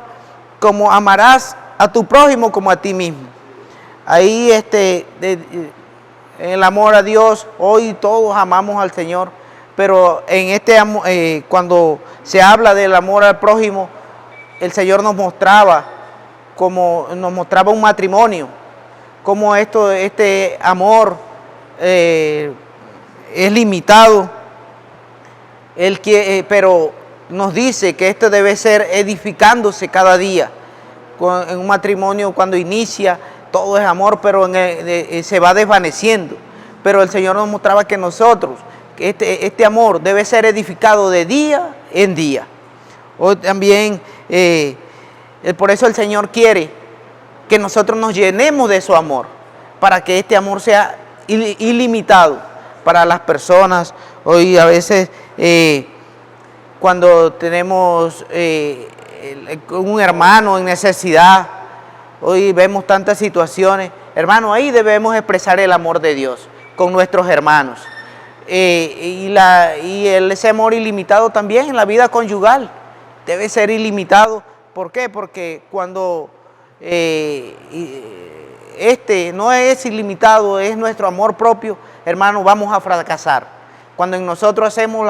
como amarás a tu prójimo como a ti mismo. Ahí el amor a Dios, hoy todos amamos al Señor, pero cuando se habla del amor al prójimo, el Señor nos mostraba un matrimonio, como este amor es limitado, pero nos dice que esto debe ser edificándose cada día. En un matrimonio, cuando inicia, todo es amor, pero se va desvaneciendo. Pero el Señor nos mostraba que nosotros, que este amor debe ser edificado de día en día. Hoy también, por eso el Señor quiere que nosotros nos llenemos de su amor, para que este amor sea ilimitado para las personas. Hoy a veces cuando tenemos un hermano en necesidad, hoy vemos tantas situaciones, hermano, ahí debemos expresar el amor de Dios con nuestros hermanos. Ese amor ilimitado también en la vida conyugal debe ser ilimitado. ¿Por qué? Porque cuando no es ilimitado, es nuestro amor propio, hermano, vamos a fracasar. Cuando nosotros hacemos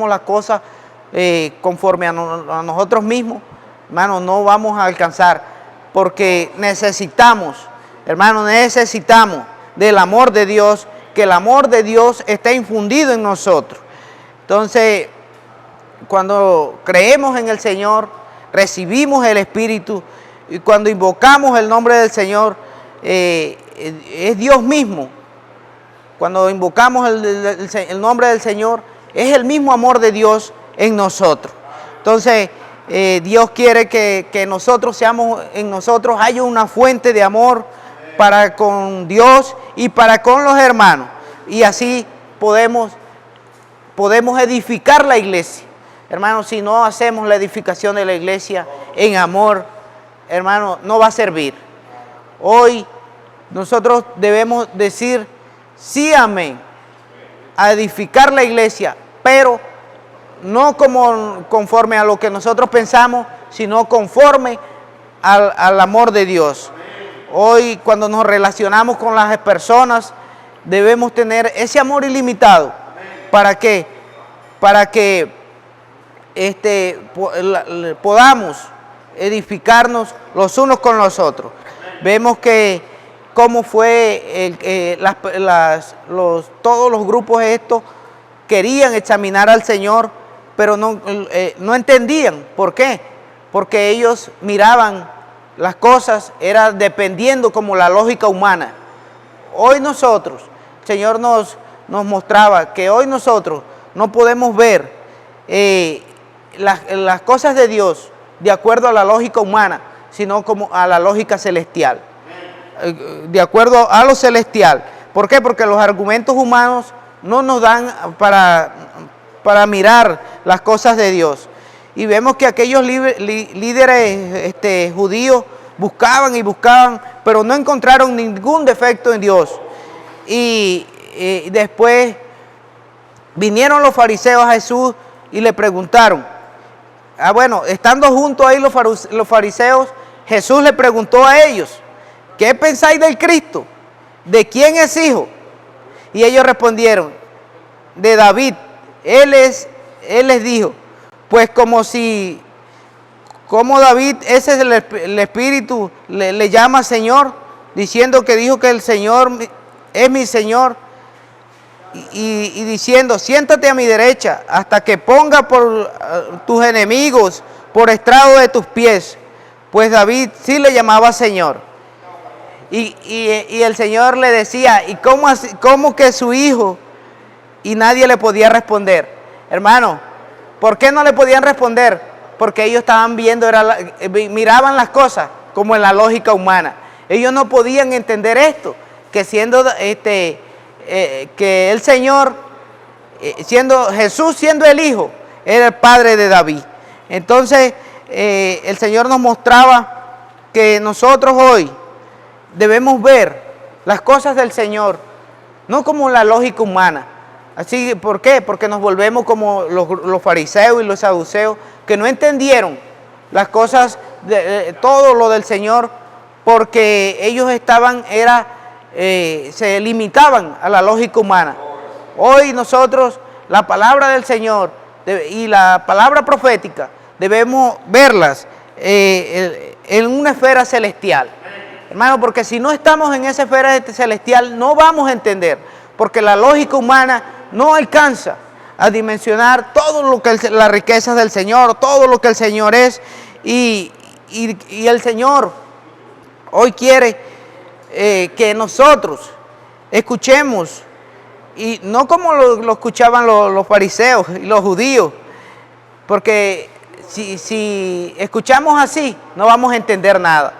las cosas conforme a nosotros mismos, hermano, no vamos a alcanzar, porque necesitamos del amor de Dios, que el amor de Dios está infundido en nosotros. Entonces, cuando creemos en el Señor, recibimos el Espíritu, y cuando invocamos el nombre del Señor, es Dios mismo. Cuando invocamos el nombre del Señor, es el mismo amor de Dios en nosotros. Entonces, Dios quiere que nosotros seamos, en nosotros haya una fuente de amor para con Dios y para con los hermanos. Y así podemos edificar la iglesia. Hermanos, si no hacemos la edificación de la iglesia en amor, hermano, no va a servir. Hoy nosotros debemos decir sí, amén, a edificar la iglesia, pero no conforme a lo que nosotros pensamos, sino conforme al amor de Dios. Hoy, cuando nos relacionamos con las personas, debemos tener ese amor ilimitado. ¿Para qué? Para que podamos edificarnos los unos con los otros. Vemos que cómo fue todos los grupos estos querían examinar al Señor, pero no entendían. ¿Por qué? Porque ellos miraban las cosas, era dependiendo como la lógica humana. Hoy nosotros, el Señor nos mostraba que hoy nosotros no podemos ver las cosas de Dios de acuerdo a la lógica humana, sino como a la lógica celestial. De acuerdo a lo celestial. ¿Por qué? Porque los argumentos humanos no nos dan para mirar las cosas de Dios. Y vemos que aquellos líderes judíos buscaban y buscaban, pero no encontraron ningún defecto en Dios. Y después vinieron los fariseos a Jesús y le preguntaron. Bueno, estando juntos ahí los fariseos, Jesús le preguntó a ellos: ¿qué pensáis del Cristo? ¿De quién es hijo? Y ellos respondieron: de David. Él les dijo: pues como David, ese es el Espíritu, le llama Señor, diciendo que dijo que el Señor es mi Señor, y diciendo: siéntate a mi derecha hasta que ponga por tus enemigos por estrado de tus pies. Pues David sí le llamaba Señor. Y el Señor le decía: ¿y cómo que su hijo? Y nadie le podía responder. Hermano, ¿por qué no le podían responder? Porque ellos estaban viendo, miraban las cosas como en la lógica humana. Ellos no podían entender esto, que siendo que el Señor, Jesús siendo el Hijo, era el Padre de David. Entonces, el Señor nos mostraba que nosotros hoy debemos ver las cosas del Señor, no como la lógica humana. Así, ¿por qué? Porque nos volvemos como los fariseos y los saduceos, que no entendieron las cosas, todo lo del Señor, porque ellos se limitaban a la lógica humana. Hoy nosotros, la palabra del Señor y la palabra profética, debemos verlas en una esfera celestial. Hermano, porque si no estamos en esa esfera celestial, no vamos a entender, porque la lógica humana no alcanza a dimensionar todo lo que las riquezas del Señor, todo lo que el Señor es, y el Señor hoy quiere que nosotros escuchemos, y no como lo escuchaban los fariseos y los judíos, porque si escuchamos así, no vamos a entender nada.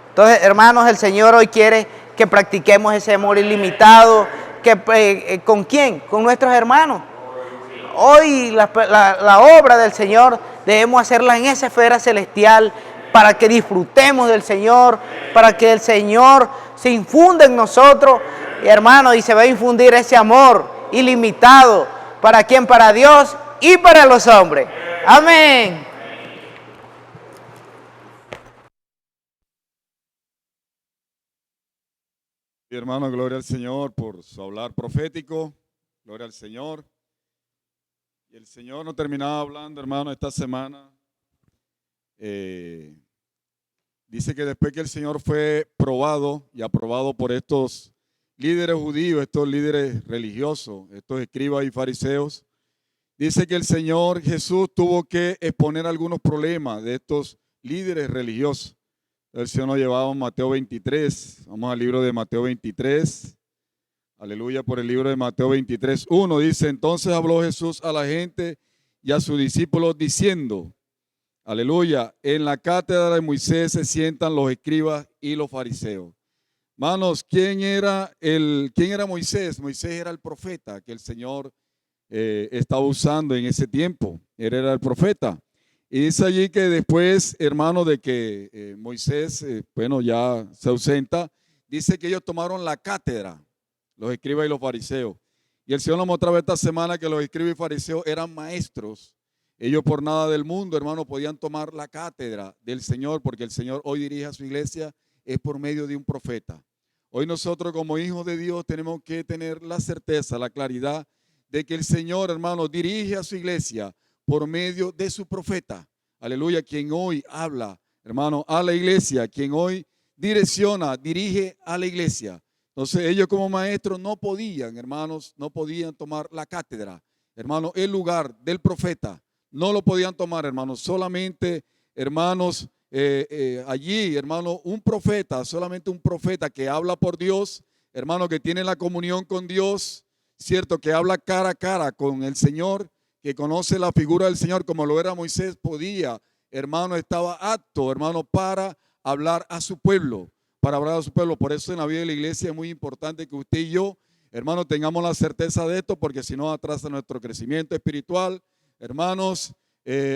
Entonces, hermanos, el Señor hoy quiere que practiquemos ese amor ilimitado. ¿Con quién? Con nuestros hermanos. Hoy la obra del Señor debemos hacerla en esa esfera celestial, para que disfrutemos del Señor, para que el Señor se infunda en nosotros, hermanos, y se va a infundir ese amor ilimitado. ¿Para quién? Para Dios y para los hombres. Amén. Hermano, gloria al Señor por su hablar profético, gloria al Señor. Y el Señor nos terminaba hablando, hermano, esta semana. Dice que después que el Señor fue probado y aprobado por estos líderes judíos, estos líderes religiosos, estos escribas y fariseos, dice que el Señor Jesús tuvo que exponer algunos problemas de estos líderes religiosos. El Señor nos llevaba a Mateo 23. Vamos al libro de Mateo 23. Aleluya, por el libro de Mateo 23, 1 dice: entonces habló Jesús a la gente y a sus discípulos diciendo, aleluya, en la cátedra de Moisés se sientan los escribas y los fariseos. Hermanos, ¿quién era Moisés? Moisés era el profeta que el Señor estaba usando en ese tiempo. Él era el profeta. Y dice allí que después, hermano, de que Moisés, bueno, ya se ausenta, dice que ellos tomaron la cátedra, los escribas y los fariseos. Y el Señor nos mostraba esta semana que los escribas y fariseos eran maestros. Ellos por nada del mundo, hermano, podían tomar la cátedra del Señor, porque el Señor hoy dirige a su iglesia es por medio de un profeta. Hoy nosotros como hijos de Dios tenemos que tener la certeza, la claridad de que el Señor, hermano, dirige a su iglesia por medio de su profeta. Aleluya, quien hoy habla, hermano, a la iglesia, quien hoy direcciona, dirige a la iglesia. Entonces ellos como maestros no podían, hermanos, no podían tomar la cátedra, hermano, el lugar del profeta. No lo podían tomar, hermanos, solamente, hermanos, allí, hermano, un profeta, solamente un profeta que habla por Dios, hermano, que tiene la comunión con Dios, cierto, que habla cara a cara con el Señor, que conoce la figura del Señor como lo era Moisés, podía, hermano, estaba apto, hermano, para hablar a su pueblo, para hablar a su pueblo. Por eso en la vida de la iglesia es muy importante que usted y yo, hermano, tengamos la certeza de esto, porque si no atrasa nuestro crecimiento espiritual. Hermanos,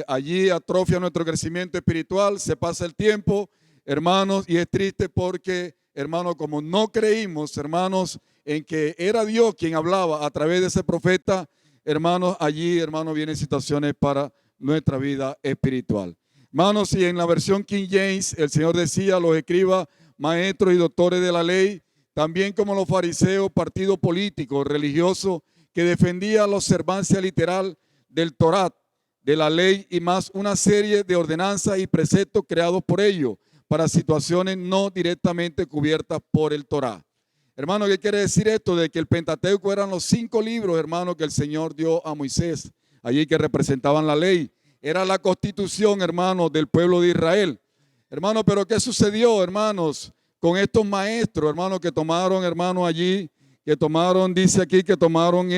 allí atrofia nuestro crecimiento espiritual, se pasa el tiempo, hermanos, y es triste porque, hermanos, como no creímos, hermanos, en que era Dios quien hablaba a través de ese profeta, hermanos, allí, hermanos, vienen situaciones para nuestra vida espiritual. Hermanos, y en la versión King James, el Señor decía, los escribas, maestros y doctores de la ley, también como los fariseos, partido político, religioso, que defendía la observancia literal del Torá, de la ley y más una serie de ordenanzas y preceptos creados por ellos para situaciones no directamente cubiertas por el Torá. Hermano, ¿qué quiere decir esto? De que el Pentateuco eran los 5 libros, hermano, que el Señor dio a Moisés, allí que representaban la ley. Era la constitución, hermano, del pueblo de Israel. Hermano, pero ¿qué sucedió, hermanos, con estos maestros, hermanos, que tomaron, hermano, allí, que tomaron, dice aquí, que tomaron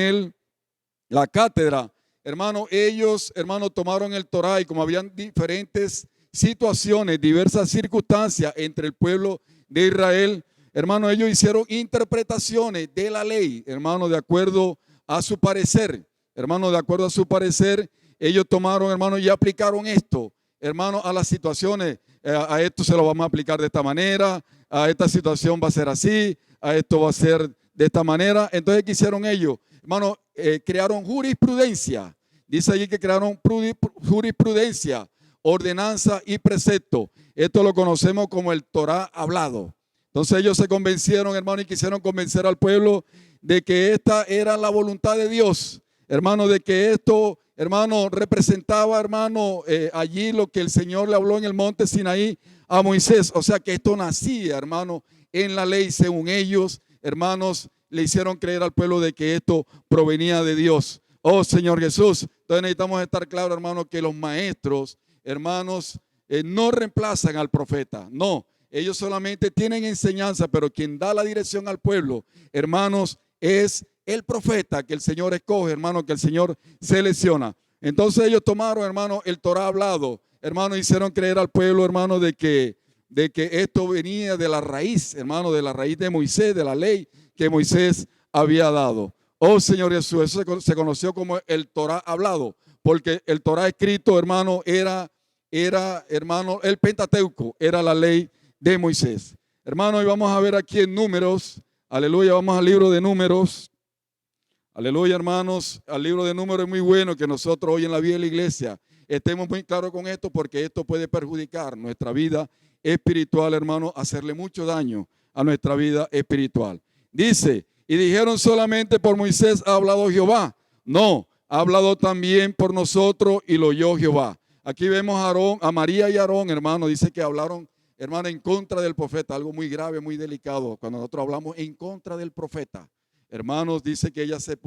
la cátedra? Hermano, ellos, hermano, tomaron el Torá y como habían diferentes situaciones, diversas circunstancias entre el pueblo de Israel, hermano, ellos hicieron interpretaciones de la ley, hermano, de acuerdo a su parecer. Hermano, de acuerdo a su parecer, ellos tomaron, hermano, y aplicaron esto, hermano, a las situaciones. A esto se lo vamos a aplicar de esta manera, a esta situación va a ser así, a esto va a ser de esta manera. Entonces, ¿qué hicieron ellos? Hermano, crearon jurisprudencia. Dice allí que crearon jurisprudencia, ordenanza y precepto. Esto lo conocemos como el Torá hablado. Entonces ellos se convencieron, hermano, y quisieron convencer al pueblo de que esta era la voluntad de Dios. Hermano, de que esto, hermano, representaba, hermano, allí lo que el Señor le habló en el monte Sinaí a Moisés. O sea que esto nacía, hermano, en la ley según ellos, hermanos, le hicieron creer al pueblo de que esto provenía de Dios. Oh, Señor Jesús. Entonces necesitamos estar claros, hermanos, que los maestros, hermanos, no reemplazan al profeta. No, ellos solamente tienen enseñanza, pero quien da la dirección al pueblo, hermanos, es el profeta que el Señor escoge, hermano, que el Señor selecciona. Entonces ellos tomaron, hermano, el Torá hablado, hermano, hicieron creer al pueblo, hermano, de que esto venía de la raíz, hermano, de la raíz de Moisés, de la ley que Moisés había dado. Oh, Señor Jesús, eso se conoció como el Torá hablado, porque el Torá escrito, hermano, era, hermano, el Pentateuco, era la ley de Moisés. Hermano, y vamos a ver aquí en Números, aleluya, vamos al libro de Números. Aleluya, hermanos, al libro de Números es muy bueno que nosotros hoy en la vida de la iglesia estemos muy claros con esto, porque esto puede perjudicar nuestra vida espiritual, hermano, hacerle mucho daño a nuestra vida espiritual. Dice, y dijeron solamente por Moisés ha hablado Jehová. No, ha hablado también por nosotros y lo oyó Jehová. Aquí vemos a Aarón, a María y Aarón, hermano, dice que hablaron, hermano, en contra del profeta, algo muy grave, muy delicado, cuando nosotros hablamos en contra del profeta. Hermanos, dice que ella se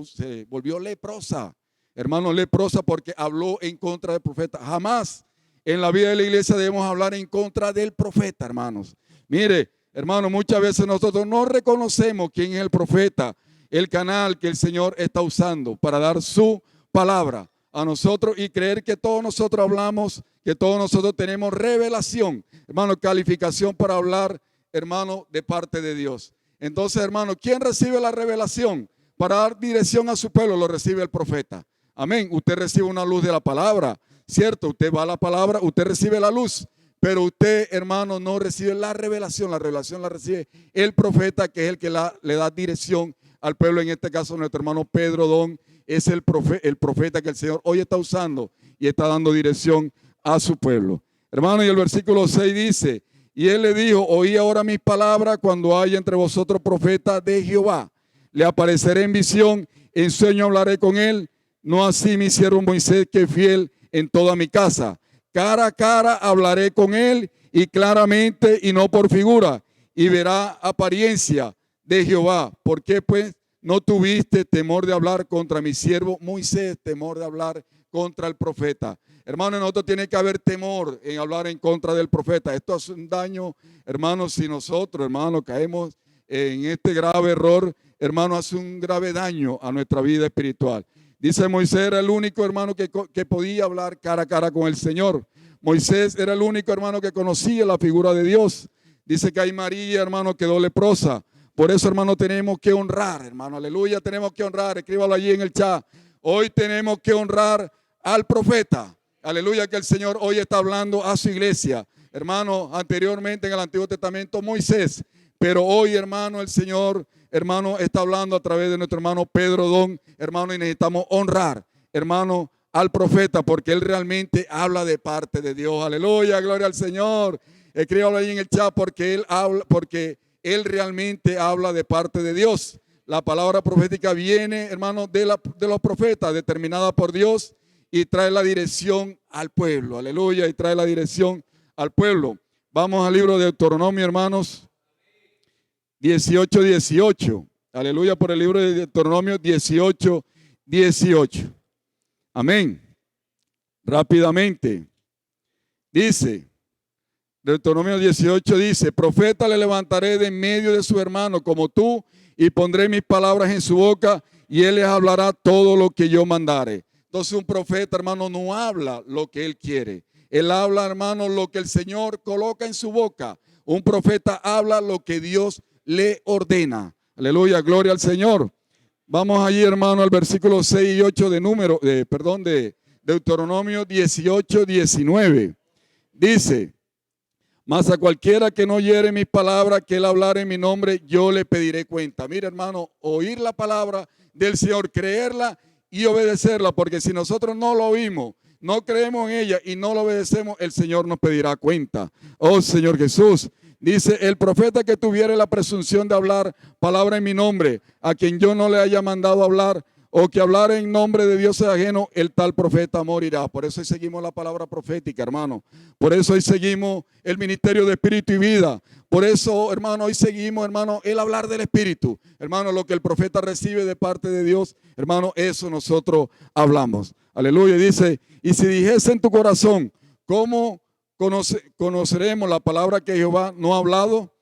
volvió leprosa, hermano, leprosa porque habló en contra del profeta. Jamás en la vida de la iglesia debemos hablar en contra del profeta, hermanos. Mire, hermano, muchas veces nosotros no reconocemos quién es el profeta, el canal que el Señor está usando para dar su palabra a nosotros y creer que todos nosotros hablamos, que todos nosotros tenemos revelación, hermano, calificación para hablar, hermano, de parte de Dios. Entonces, hermano, ¿quién recibe la revelación para dar dirección a su pueblo? Lo recibe el profeta. Amén. Usted recibe una luz de la palabra, ¿cierto? Usted va a la palabra, usted recibe la luz. Pero usted, hermano, no recibe la revelación la recibe el profeta, que es el que le da dirección al pueblo. En este caso, nuestro hermano Pedro Don es el profeta que el Señor hoy está usando y está dando dirección a su pueblo. Hermano, y el versículo 6 dice, y él le dijo, oí ahora mis palabras cuando haya entre vosotros profeta de Jehová. Le apareceré en visión, en sueño hablaré con él, no así mi siervo Moisés, que es fiel en toda mi casa. Cara a cara hablaré con él y claramente y no por figura, y verá apariencia de Jehová. ¿Por qué pues no tuviste temor de hablar contra mi siervo Moisés, temor de hablar contra el profeta? Hermano, nosotros tiene que haber temor en hablar en contra del profeta. Esto hace un daño, hermano, si nosotros, hermano, caemos en este grave error, hermano, hace un grave daño a nuestra vida espiritual. Dice Moisés era el único hermano que podía hablar cara a cara con el Señor. Moisés era el único hermano que conocía la figura de Dios. Dice que hay María, hermano, quedó leprosa. Por eso, hermano, tenemos que honrar, hermano, aleluya, tenemos que honrar. Escríbalo allí en el chat. Hoy tenemos que honrar al profeta. Aleluya, que el Señor hoy está hablando a su iglesia. Hermano, anteriormente en el Antiguo Testamento Moisés, pero hoy, hermano, el Señor, hermano, está hablando a través de nuestro hermano Pedro Don, hermano, y necesitamos honrar, hermano, al profeta, porque él realmente habla de parte de Dios. Aleluya, gloria al Señor. Escríbalo ahí en el chat, porque él realmente habla de parte de Dios. La palabra profética viene, hermano, de los profetas, determinada por Dios, y trae la dirección al pueblo. Aleluya, y trae la dirección al pueblo. Vamos al libro de Deuteronomio, hermanos, 18:18. Aleluya, por el libro de Deuteronomio 18:18. Amén. Rápidamente. Dice, Deuteronomio 18 dice, profeta le levantaré de en medio de su hermano como tú, y pondré mis palabras en su boca, y él les hablará todo lo que yo mandare. Entonces un profeta, hermano, no habla lo que él quiere. Él habla, hermano, lo que el Señor coloca en su boca. Un profeta habla lo que Dios le ordena. Aleluya, gloria al Señor. Vamos allí, hermano, al versículo 6 y 8 de Deuteronomio 18:19. Dice, mas a cualquiera que no oyere mis palabras, que él hablar en mi nombre, yo le pediré cuenta. Mira, hermano, oír la palabra del Señor, creerla y obedecerla, porque si nosotros no lo oímos, no creemos en ella y no lo obedecemos, el Señor nos pedirá cuenta. Oh Señor Jesús, dice, el profeta que tuviere la presunción de hablar palabra en mi nombre, a quien yo no le haya mandado hablar, o que hablare en nombre de dioses ajenos, el tal profeta morirá. Por eso hoy seguimos la palabra profética, hermano. Por eso hoy seguimos el ministerio de espíritu y vida. Por eso, hermano, hoy seguimos, hermano, el hablar del espíritu. Hermano, lo que el profeta recibe de parte de Dios, hermano, eso nosotros hablamos. Aleluya. Dice, y si dijese en tu corazón, ¿cómo conoceremos la palabra que Jehová no ha hablado?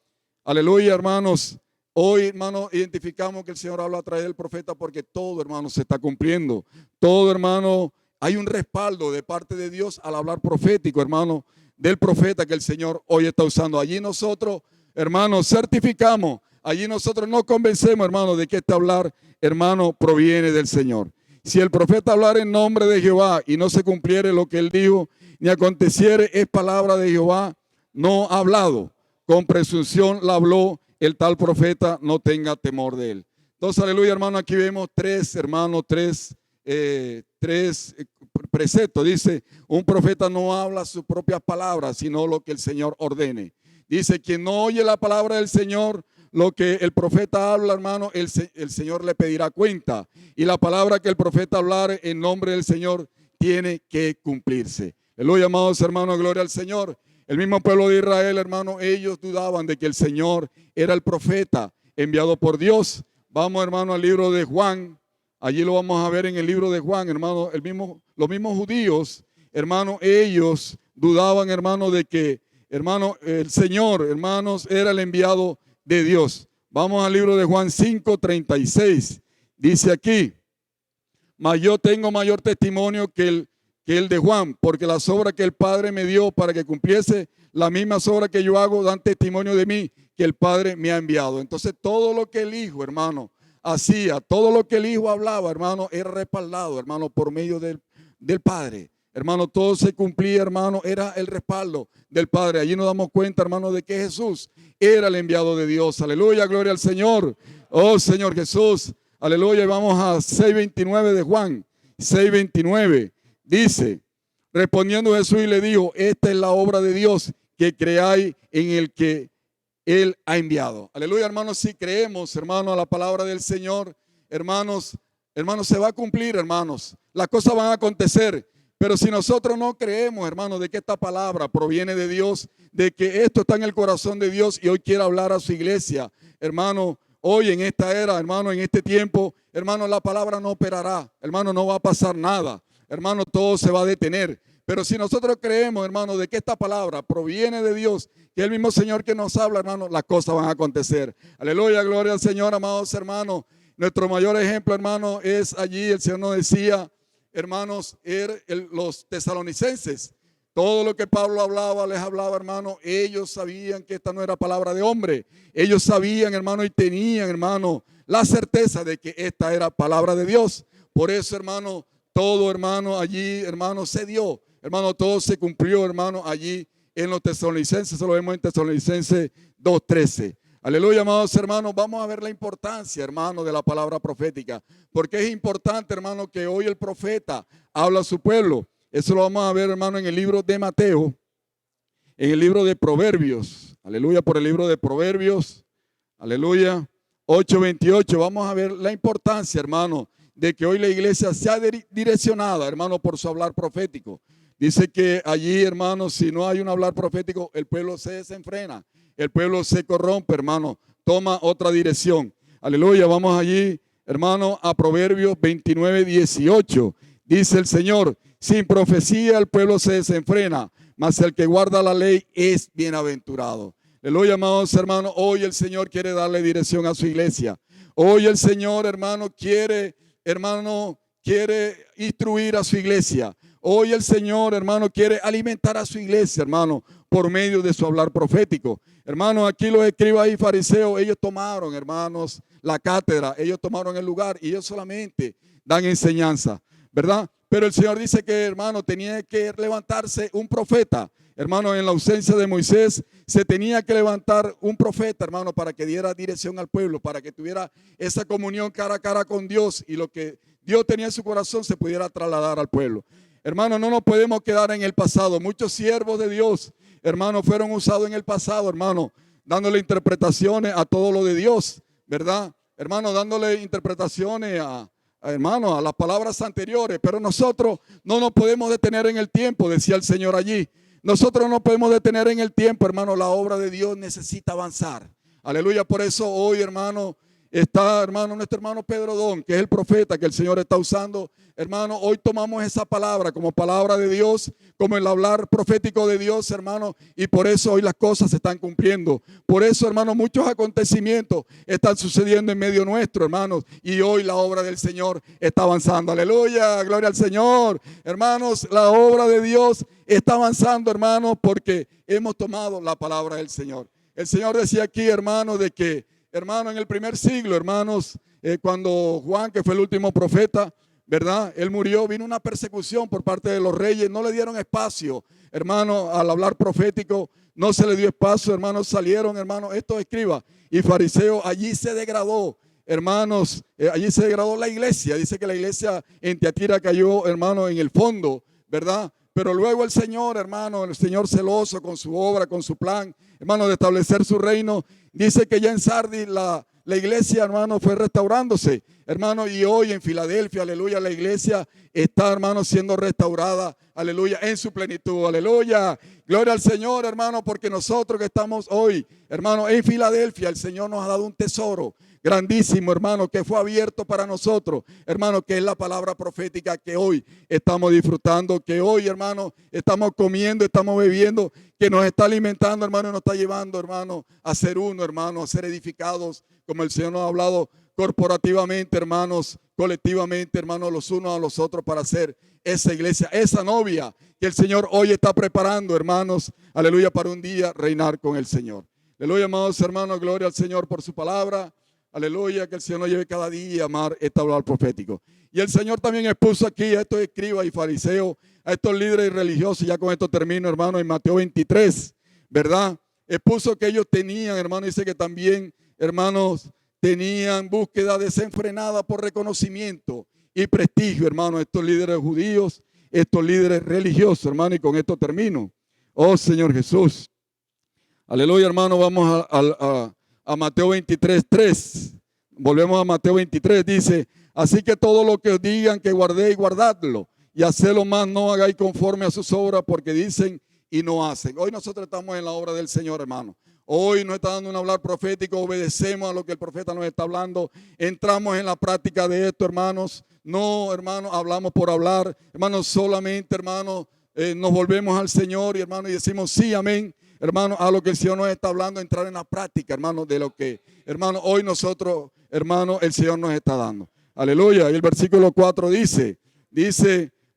Aleluya, hermanos. Hoy, hermano, identificamos que el Señor habla a través del profeta, porque todo, hermano, se está cumpliendo. Todo, hermano, hay un respaldo de parte de Dios al hablar profético, hermano, del profeta que el Señor hoy está usando. Allí nosotros, hermano, certificamos, allí nosotros nos convencemos, hermano, de que este hablar, hermano, proviene del Señor. Si el profeta hablara en nombre de Jehová y no se cumpliere lo que él dijo, ni aconteciere, es palabra de Jehová, no ha hablado. Con presunción la habló, el tal profeta, no tenga temor de él. Entonces, aleluya, hermano, aquí vemos tres preceptos. Dice, un profeta no habla sus propias palabras, sino lo que el Señor ordene. Dice, quien no oye la palabra del Señor, lo que el profeta habla, hermano, el Señor le pedirá cuenta. Y la palabra que el profeta hablar en nombre del Señor tiene que cumplirse. Aleluya, amados hermanos, gloria al Señor. El mismo pueblo de Israel, hermano, ellos dudaban de que el Señor era el profeta enviado por Dios. Vamos, hermano, al libro de Juan. Allí lo vamos a ver en el libro de Juan, hermano. Los mismos judíos hermano, ellos dudaban, hermano, de que, hermano, el Señor, hermanos, era el enviado de Dios. Vamos al libro de Juan 5:36. Dice aquí: mas yo tengo mayor testimonio que el de Juan, porque las obras que el Padre me dio para que cumpliese las mismas obras que yo hago dan testimonio de mí, que el Padre me ha enviado. Entonces todo lo que el Hijo, hermano, hacía, todo lo que el Hijo hablaba, hermano, era respaldado, hermano, por medio del Padre. Hermano, todo se cumplía, hermano, era el respaldo del Padre. Allí nos damos cuenta, hermano, de que Jesús era el enviado de Dios. Aleluya, gloria al Señor. Oh, Señor Jesús. Aleluya. Y vamos a 6:29 de Juan. 6:29. Dice: respondiendo Jesús y le dijo: esta es la obra de Dios, que creáis en el que Él ha enviado. Aleluya, hermanos. Si creemos, hermanos, a la palabra del Señor, hermanos, se va a cumplir, hermanos. Las cosas van a acontecer. Pero si nosotros no creemos, hermanos, de que esta palabra proviene de Dios, de que esto está en el corazón de Dios y hoy quiere hablar a su iglesia, hermano, hoy en esta era, hermano, en este tiempo, hermano, la palabra no operará, hermano, no va a pasar nada, hermano, todo se va a detener. Pero si nosotros creemos, hermano, de que esta palabra proviene de Dios, que es el mismo Señor que nos habla, hermano, las cosas van a acontecer. Aleluya, gloria al Señor, amados hermanos. Nuestro mayor ejemplo, hermano, es allí, el Señor nos decía, hermanos, los tesalonicenses, todo lo que Pablo hablaba, les hablaba, hermano, ellos sabían que esta no era palabra de hombre. Ellos sabían, hermano, y tenían, hermano, la certeza de que esta era palabra de Dios. Por eso, hermano, todo, hermano, allí, hermano, se dio. Hermano, todo se cumplió, hermano, allí en los tesalonicenses. Eso lo vemos en Tesalonicenses 2:13. Aleluya, amados hermanos. Vamos a ver la importancia, hermano, de la palabra profética. Porque es importante, hermano, que hoy el profeta habla a su pueblo. Eso lo vamos a ver, hermano, en el libro de Mateo, en el libro de Proverbios. Aleluya, por el libro de Proverbios. Aleluya, 8:28. Vamos a ver la importancia, hermano, de que hoy la iglesia sea direccionada, hermano, por su hablar profético. Dice que allí, hermano, si no hay un hablar profético, el pueblo se desenfrena. El pueblo se corrompe, hermano, toma otra dirección. Aleluya, vamos allí, hermano, a Proverbios 29:18. Dice el Señor: sin profecía el pueblo se desenfrena, mas el que guarda la ley es bienaventurado. Aleluya, amados hermanos, hoy el Señor quiere darle dirección a su iglesia. Hoy el Señor, hermano, quiere instruir a su iglesia. Hoy el Señor, hermano, quiere alimentar a su iglesia, hermano, por medio de su hablar profético. Hermanos, aquí los escribas y fariseos, ellos tomaron, hermanos, la cátedra, ellos tomaron el lugar y ellos solamente dan enseñanza, ¿verdad? Pero el Señor dice que, hermano, tenía que levantarse un profeta. Hermano, en la ausencia de Moisés, se tenía que levantar un profeta, hermano, para que diera dirección al pueblo, para que tuviera esa comunión cara a cara con Dios y lo que Dios tenía en su corazón se pudiera trasladar al pueblo. Hermano, no nos podemos quedar en el pasado. Muchos siervos de Dios, hermano, fueron usados en el pasado, hermano, dándole interpretaciones a todo lo de Dios, ¿verdad? Hermano, dándole interpretaciones hermano, a las palabras anteriores. Pero nosotros no nos podemos detener en el tiempo, decía el Señor allí. Nosotros no podemos detener en el tiempo, hermano. La obra de Dios necesita avanzar. Aleluya. Por eso hoy, hermano, está, hermano, nuestro hermano Pedro Don, que es el profeta que el Señor está usando. Hermano, hoy tomamos esa palabra como palabra de Dios, como el hablar profético de Dios, hermano, y por eso hoy las cosas se están cumpliendo. Por eso, hermano, muchos acontecimientos están sucediendo en medio nuestro, hermanos, y hoy la obra del Señor está avanzando. Aleluya, gloria al Señor. Hermanos, la obra de Dios está avanzando, hermanos, porque hemos tomado la palabra del Señor. El Señor decía aquí, hermano, de que, hermano, en el primer siglo, hermanos, cuando Juan, que fue el último profeta, ¿verdad? Él murió, vino una persecución por parte de los reyes, no le dieron espacio, hermano, al hablar profético, no se le dio espacio, hermanos, salieron, hermanos, estos escribas y fariseos, allí se degradó, hermanos, allí se degradó la iglesia, dice que la iglesia en Tiatira cayó, hermano, en el fondo, ¿verdad? Pero luego el Señor, hermano, el Señor celoso con su obra, con su plan, hermano, de establecer su reino, dice que ya en Sardis la iglesia, hermano, fue restaurándose, hermano, y hoy en Filadelfia, aleluya, la iglesia está, hermano, siendo restaurada, aleluya, en su plenitud, aleluya, gloria al Señor, hermano, porque nosotros que estamos hoy, hermano, en Filadelfia, el Señor nos ha dado un tesoro, grandísimo, hermano, que fue abierto para nosotros, hermano, que es la palabra profética que hoy estamos disfrutando, que hoy, hermano, estamos comiendo, estamos bebiendo, que nos está alimentando, hermano, y nos está llevando, hermano, a ser uno, hermano, a ser edificados, como el Señor nos ha hablado corporativamente, hermanos, colectivamente, hermanos, los unos a los otros para hacer esa iglesia, esa novia que el Señor hoy está preparando, hermanos, aleluya, para un día reinar con el Señor. Aleluya, amados hermanos, gloria al Señor por su palabra. Aleluya, que el Señor nos lleve cada día a amar este hablar profético. Y el Señor también expuso aquí a estos escribas y fariseos, a estos líderes religiosos, ya con esto termino, hermano, en Mateo 23, ¿verdad? Expuso que ellos tenían, hermano, dice que también, hermanos, tenían búsqueda desenfrenada por reconocimiento y prestigio, hermano, estos líderes judíos, estos líderes religiosos, hermano, y con esto termino. Oh, Señor Jesús. Aleluya, hermano, vamos a Mateo 23, 3. Volvemos a Mateo 23, dice, así que todo lo que os digan que guardéis, guardadlo, y hacedlo más, no hagáis conforme a sus obras, porque dicen y no hacen. Hoy nosotros estamos en la obra del Señor, hermano. Hoy nos está dando un hablar profético, obedecemos a lo que el profeta nos está hablando, entramos en la práctica de esto, hermanos. No, hermano, hablamos por hablar, hermanos, solamente, hermano, nos volvemos al Señor y, hermano, y decimos sí, amén. Hermano, a lo que el Señor nos está hablando, entrar en la práctica, hermano, de lo que, hermano, hoy nosotros, hermano, el Señor nos está dando. Aleluya. Y el versículo 4 dice,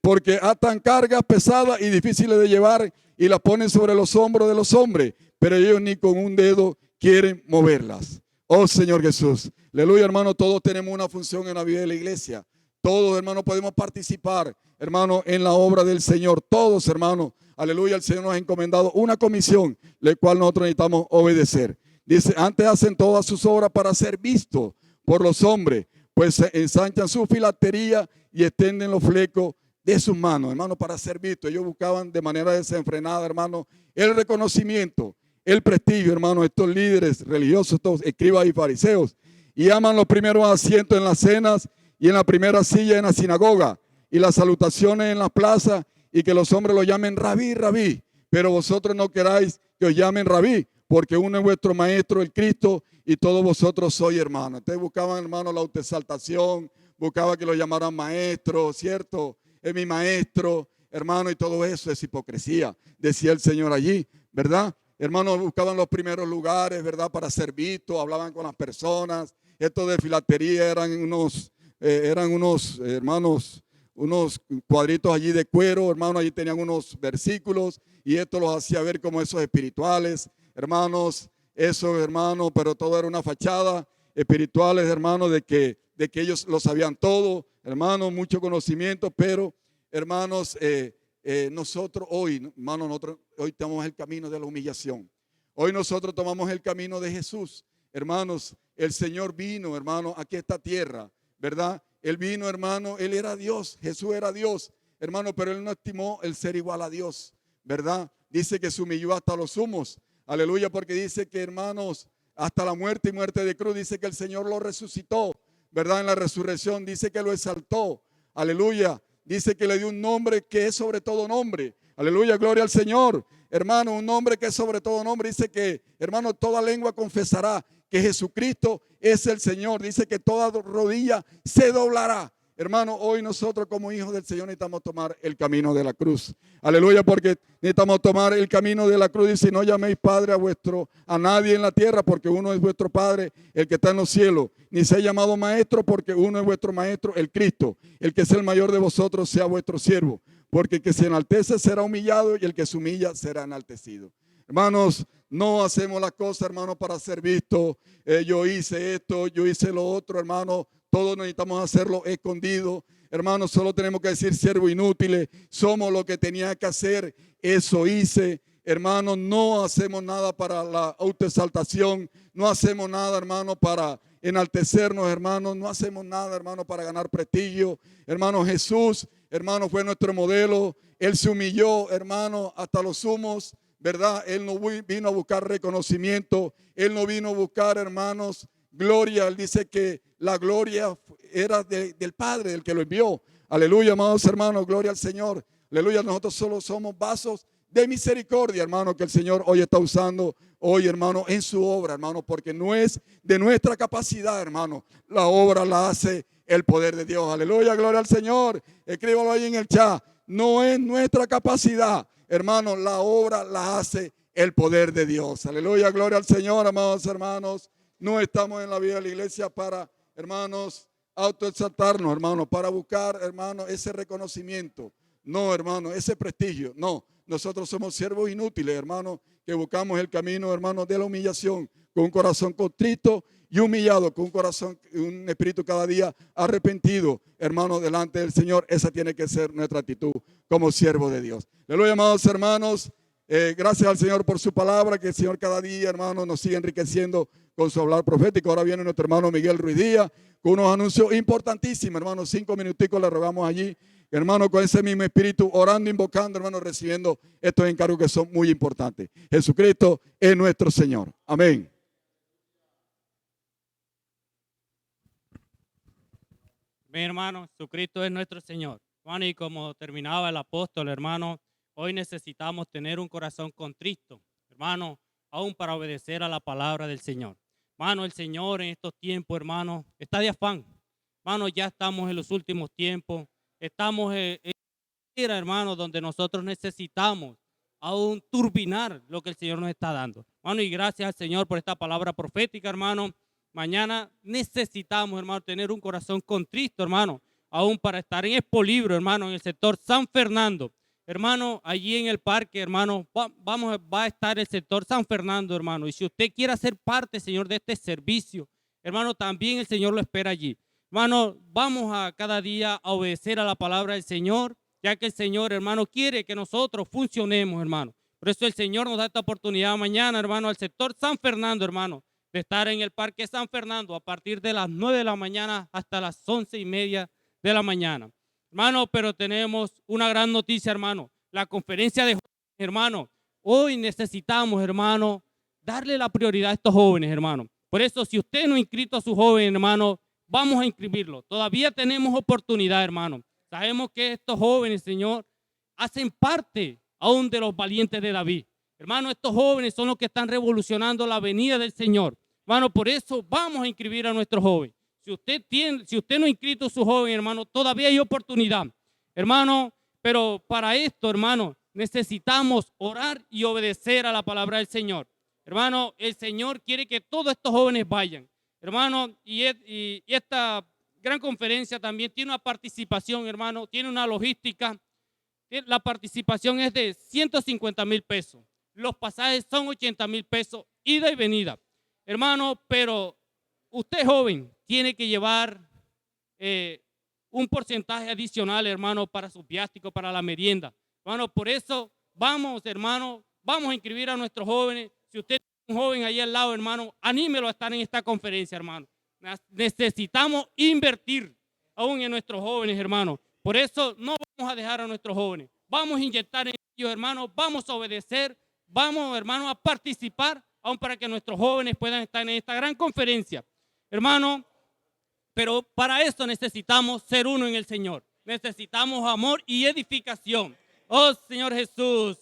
porque atan cargas pesadas y difíciles de llevar y las ponen sobre los hombros de los hombres, pero ellos ni con un dedo quieren moverlas. Oh, Señor Jesús. Aleluya, hermano, todos tenemos una función en la vida de la iglesia. Todos, hermano, podemos participar, hermano, en la obra del Señor. Todos, hermano. Aleluya, el Señor nos ha encomendado una comisión, la cual nosotros necesitamos obedecer. Dice, antes hacen todas sus obras para ser vistos por los hombres, pues ensanchan su filatería y extienden los flecos de sus manos, hermano, para ser vistos. Ellos buscaban de manera desenfrenada, hermano, el reconocimiento, el prestigio, hermano, estos líderes religiosos, estos escribas y fariseos, y aman los primeros asientos en las cenas y en la primera silla en la sinagoga y las salutaciones en las plazas, y que los hombres lo llamen rabí, rabí, pero vosotros no queráis que os llamen rabí, porque uno es vuestro maestro, el Cristo, y todos vosotros sois hermanos. Ustedes buscaban, hermano, la autoexaltación, buscaban que lo llamaran maestro, ¿cierto? Es mi maestro, hermano, y todo eso es hipocresía, decía el Señor allí, ¿verdad? Hermanos, buscaban los primeros lugares, ¿verdad? Para ser vistos, hablaban con las personas. Estos de filatería eran unos hermanos, unos cuadritos allí de cuero, hermanos, allí tenían unos versículos y esto los hacía ver como esos espirituales, hermanos, eso, hermanos, pero todo era una fachada, espirituales, hermanos, de que ellos lo sabían todo, hermanos, mucho conocimiento, pero, hermanos, nosotros hoy, hermanos, nosotros hoy tomamos el camino de la humillación. Hoy nosotros tomamos el camino de Jesús, hermanos, el Señor vino, hermano, aquí a esta tierra, ¿verdad? Él vino, hermano, Él era Dios, Jesús era Dios, hermano, pero Él no estimó el ser igual a Dios, ¿verdad? Dice que se humilló hasta los sumos, aleluya, porque dice que, hermanos, hasta la muerte y muerte de cruz, dice que el Señor lo resucitó, ¿verdad? En la resurrección dice que lo exaltó, aleluya, dice que le dio un nombre que es sobre todo nombre, aleluya, gloria al Señor, hermano, un nombre que es sobre todo nombre, dice que, hermano, toda lengua confesará que Jesucristo es el Señor. Dice que toda rodilla se doblará. Hermano, hoy nosotros como hijos del Señor necesitamos tomar el camino de la cruz. Aleluya, porque necesitamos tomar el camino de la cruz. Dice, no llaméis Padre a nadie en la tierra, porque uno es vuestro Padre, el que está en los cielos. Ni sea llamado Maestro, porque uno es vuestro Maestro, el Cristo. El que es el mayor de vosotros sea vuestro siervo. Porque el que se enaltece será humillado y el que se humilla será enaltecido. Hermanos, no hacemos las cosas, hermanos, para ser vistos. Yo hice esto, yo hice lo otro, hermano. Todos necesitamos hacerlo escondido. Hermanos, solo tenemos que decir siervos inútiles. Somos lo que tenía que hacer. Eso hice. Hermanos, no hacemos nada para la autoexaltación. No hacemos nada, hermano, para enaltecernos, hermanos. No hacemos nada, hermano, para ganar prestigio. Hermano, Jesús, hermano, fue nuestro modelo. Él se humilló, hermano, hasta los sumos. ¿Verdad? Él no vino a buscar reconocimiento, Él no vino a buscar, hermanos, gloria. Él dice que la gloria era del Padre, del que lo envió. Aleluya, amados hermanos, gloria al Señor. Aleluya, nosotros solo somos vasos de misericordia, hermano, que el Señor hoy está usando, hoy, hermano, en su obra, hermano, porque no es de nuestra capacidad, hermano. La obra la hace el poder de Dios. Aleluya, gloria al Señor. Escríbalo ahí en el chat. No es nuestra capacidad, hermano, la obra la hace el poder de Dios. Aleluya, gloria al Señor, amados hermanos. No estamos en la vida de la iglesia para, hermanos, autoexaltarnos, hermano, para buscar, hermano, ese reconocimiento. No, hermano, ese prestigio. No, nosotros somos siervos inútiles, hermano, que buscamos el camino, hermano, de la humillación, con un corazón contrito y humillado, con un corazón, un espíritu cada día arrepentido, hermano, delante del Señor. Esa tiene que ser nuestra actitud como siervo de Dios. Aleluya, amados hermanos. Gracias al Señor por su palabra, que el Señor cada día, hermano, nos sigue enriqueciendo con su hablar profético. Ahora viene nuestro hermano Miguel Ruiz Díaz con unos anuncios importantísimos, hermano. 5 minuticos le rogamos allí, hermano, con ese mismo espíritu, orando, invocando, hermano, recibiendo estos encargos que son muy importantes. Jesucristo es nuestro Señor. Amén. Mi hermano, Jesucristo es nuestro Señor. Hermano, y como terminaba el apóstol, hermano, hoy necesitamos tener un corazón contrito, hermano, aún para obedecer a la palabra del Señor. Hermano, el Señor en estos tiempos, hermano, está de afán. Hermano, ya estamos en los últimos tiempos. Estamos en era, hermano, donde nosotros necesitamos aún turbinar lo que el Señor nos está dando. Hermano, y gracias al Señor por esta palabra profética, hermano. Mañana necesitamos, hermano, tener un corazón contrito, hermano, aún para estar en Expo Libro, hermano, en el sector San Fernando. Hermano, allí en el parque, hermano, va a estar el sector San Fernando, hermano. Y si usted quiere ser parte, Señor, de este servicio, hermano, también el Señor lo espera allí. Hermano, vamos a cada día a obedecer a la palabra del Señor, ya que el Señor, hermano, quiere que nosotros funcionemos, hermano. Por eso el Señor nos da esta oportunidad mañana, hermano, al sector San Fernando, hermano, de estar en el Parque San Fernando a partir de las 9 de la mañana hasta las 11:30 de la mañana. Hermano, pero tenemos una gran noticia, hermano. La conferencia de jóvenes, hermano. Hoy necesitamos, hermano, darle la prioridad a estos jóvenes, hermano. Por eso, si usted no ha inscrito a su joven, hermano, vamos a inscribirlo. Todavía tenemos oportunidad, hermano. Sabemos que estos jóvenes, Señor, hacen parte aún de los valientes de David. Hermano, estos jóvenes son los que están revolucionando la venida del Señor. Hermano, por eso vamos a inscribir a nuestros jóvenes. Si usted no ha inscrito a su joven, hermano, todavía hay oportunidad, hermano, pero para esto, hermano, necesitamos orar y obedecer a la palabra del Señor. Hermano, el Señor quiere que todos estos jóvenes vayan, hermano, y esta gran conferencia también tiene una participación, hermano, tiene una logística. La participación es de 150,000 pesos. Los pasajes son 80,000 pesos, ida y venida. Hermano, pero usted joven tiene que llevar un porcentaje adicional, hermano, para su viático, para la merienda. Hermano, por eso vamos, hermano, vamos a inscribir a nuestros jóvenes. Si usted es un joven ahí al lado, hermano, anímelo a estar en esta conferencia, hermano. Necesitamos invertir aún en nuestros jóvenes, hermano. Por eso no vamos a dejar a nuestros jóvenes. Vamos a inyectar en ellos, hermano. Vamos a obedecer. Vamos, hermano, a participar aún para que nuestros jóvenes puedan estar en esta gran conferencia. Hermano, pero para eso necesitamos ser uno en el Señor. Necesitamos amor y edificación. Oh, Señor Jesús.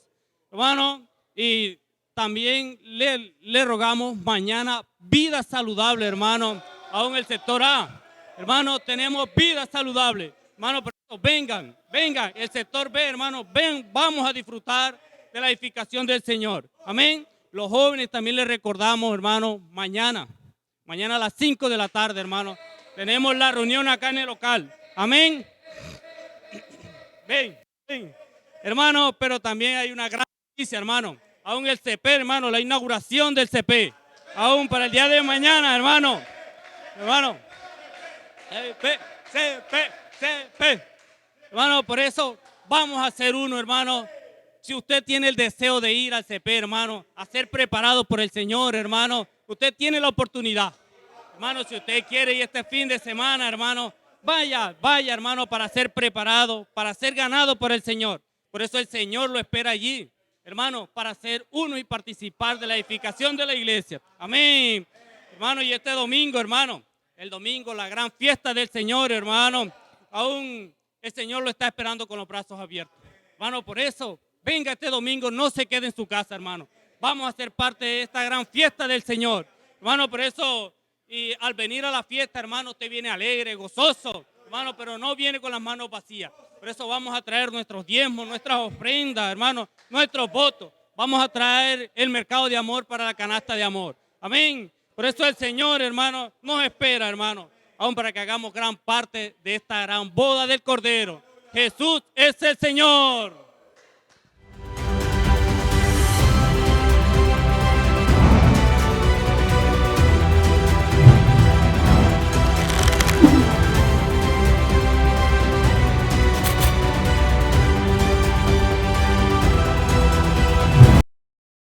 Hermano, y también le rogamos mañana vida saludable, hermano, aún el sector A. Hermano, tenemos vida saludable. Hermano, por eso vengan. El sector B, hermano, ven, vamos a disfrutar de la edificación del Señor. Amén. Los jóvenes también les recordamos, hermano, mañana a las 5 de la tarde, hermano, tenemos la reunión acá en el local. Amén. Ven. Hermano, pero también hay una gran noticia, hermano. Aún el CP, hermano, la inauguración del CP. Aún para el día de mañana, hermano. CP. Hermano, por eso vamos a hacer uno, hermano. Si usted tiene el deseo de ir al CP, hermano, a ser preparado por el Señor, hermano, usted tiene la oportunidad. Hermano, si usted quiere ir este fin de semana, hermano, vaya, hermano, para ser preparado, para ser ganado por el Señor. Por eso el Señor lo espera allí, hermano, para ser uno y participar de la edificación de la iglesia. Amén. Hermano, y este domingo, hermano, el domingo, la gran fiesta del Señor, hermano, aún el Señor lo está esperando con los brazos abiertos. Hermano, por eso venga este domingo, no se quede en su casa, hermano. Vamos a ser parte de esta gran fiesta del Señor. Hermano, por eso, y al venir a la fiesta, hermano, usted viene alegre, gozoso, hermano, pero no viene con las manos vacías. Por eso vamos a traer nuestros diezmos, nuestras ofrendas, hermano, nuestros votos. Vamos a traer el mercado de amor para la canasta de amor. Amén. Por eso el Señor, hermano, nos espera, hermano, aún para que hagamos gran parte de esta gran boda del Cordero. Jesús es el Señor.